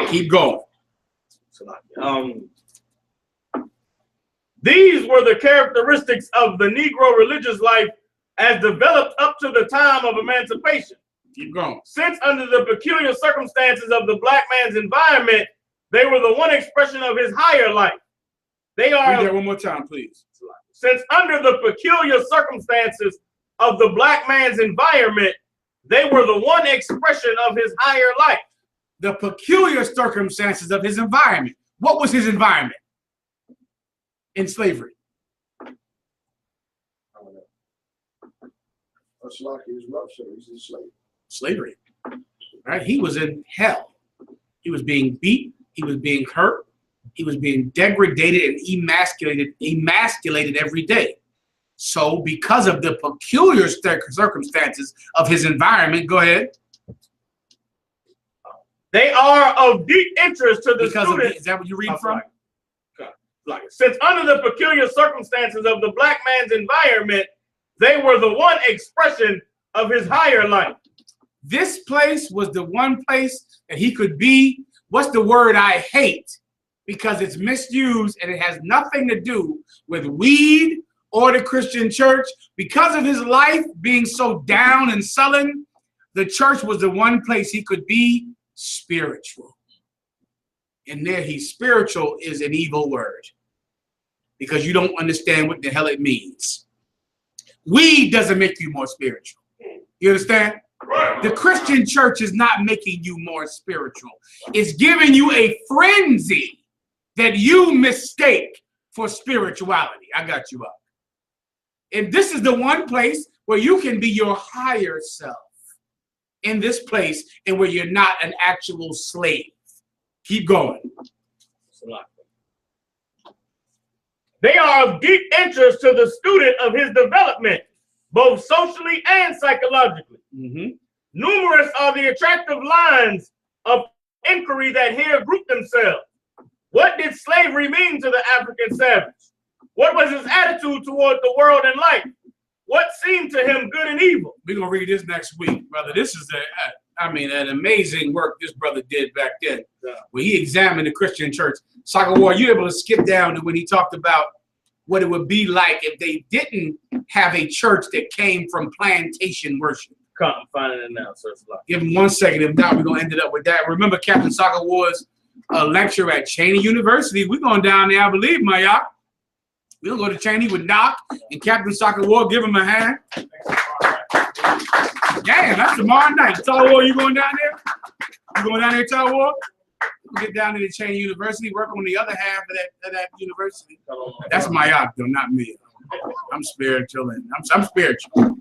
Keep going. These were the characteristics of the Negro religious life as developed up to the time of emancipation. Keep going. Since under the peculiar circumstances of the black man's environment, they were the one expression of his higher life. They are. Read that one more time, please. Since under the peculiar circumstances of the black man's environment, they were the one expression of his higher life. The peculiar circumstances of his environment. What was his environment? In slavery. That's like his rough, so he's a slave. Slavery. Right? He was in hell. He was being beat. He was being hurt. He was being degraded and emasculated every day. So because of the peculiar circumstances of his environment, go ahead. They are of deep interest to the students. Is that what you read from? Since under the peculiar circumstances of the black man's environment, they were the one expression of his higher life. This place was the one place that he could be. What's the word I hate? Because it's misused and it has nothing to do with weed or the Christian church. Because of his life being so down and sullen, the church was the one place he could be spiritual. And there, he's spiritual is an evil word because you don't understand what the hell it means. Weed doesn't make you more spiritual. You understand? Right. The Christian church is not making you more spiritual. It's giving you a frenzy that you mistake for spirituality. I got you up. And this is the one place where you can be your higher self. In this place and where you're not an actual slave. Keep going. They are of deep interest to the student of his development, both socially and psychologically. Numerous are the attractive lines of inquiry that here group themselves. What did slavery mean to the African savage? What was his attitude toward the world and life? What seemed to him good and evil? We're going to read this next week, brother. This is, an amazing work this brother did back then. When he examined the Christian church. Soccer War, you're able to skip down to when he talked about what it would be like if they didn't have a church that came from plantation worship. Come find it now, sir. Give him 1 second. If not, we're going to end it up with that. Remember Captain Soccer War's lecture at Cheney University. We're going down there, I believe, my y'all. We'll go to Cheney with Doc and Captain Soccer War. Give him a hand. Damn, that's tomorrow night. Tower War, you going down there? You going down there, Tower War? We'll get down to the Cheney University, work on the other half of that university. That's my op, though, not me. I'm spiritual. I'm spiritual.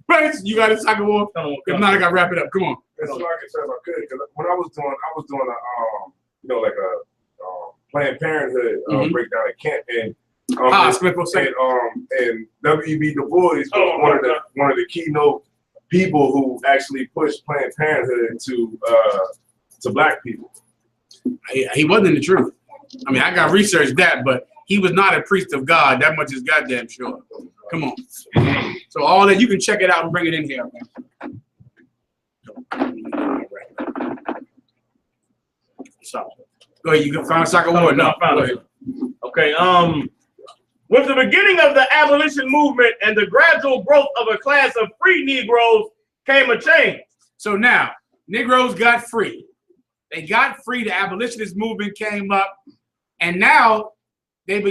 Right? You got a Soccer War? If not, I got to wrap it up. Come on. That's what I can say if I could. Because when I was doing a Planned Parenthood breakdown at Kent, and W.E.B. Du Bois was one of the keynote people who actually pushed Planned Parenthood to black people. He wasn't in the truth. I mean, I got researched that, but he was not a priest of God. That much is goddamn sure. Come on. So all that, you can check it out and bring it in here. So. Go ahead, you can find Soccer War. No, okay. With the beginning of the abolition movement and the gradual growth of a class of free Negroes came a change. So now, Negroes got free. They got free. The abolitionist movement came up, and now they're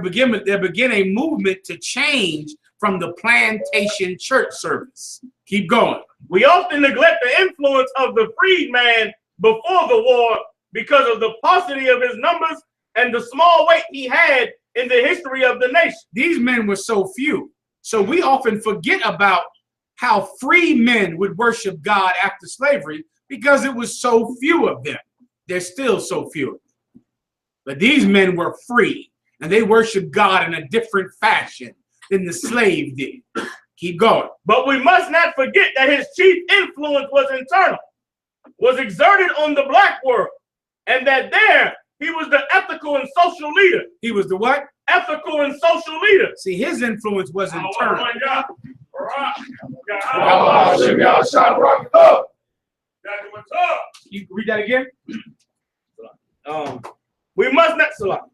beginning a movement to change from the plantation church service. Keep going. We often neglect the influence of the freedman before the war because of the paucity of his numbers and the small weight he had in the history of the nation. These men were so few. So we often forget about how free men would worship God after slavery because it was so few of them. There's still so few. But these men were free, and they worshiped God in a different fashion than the slave did. Keep going. But we must not forget that his chief influence was internal, was exerted on the black world, and that there he was the ethical and social leader. He was the what? Ethical and social leader. See, his influence was internal. You read that again? We must not select.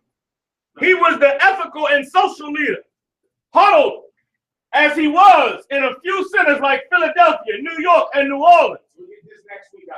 He was the ethical and social leader, huddled as he was in a few centers like Philadelphia, New York, and New Orleans. We'll get this next week,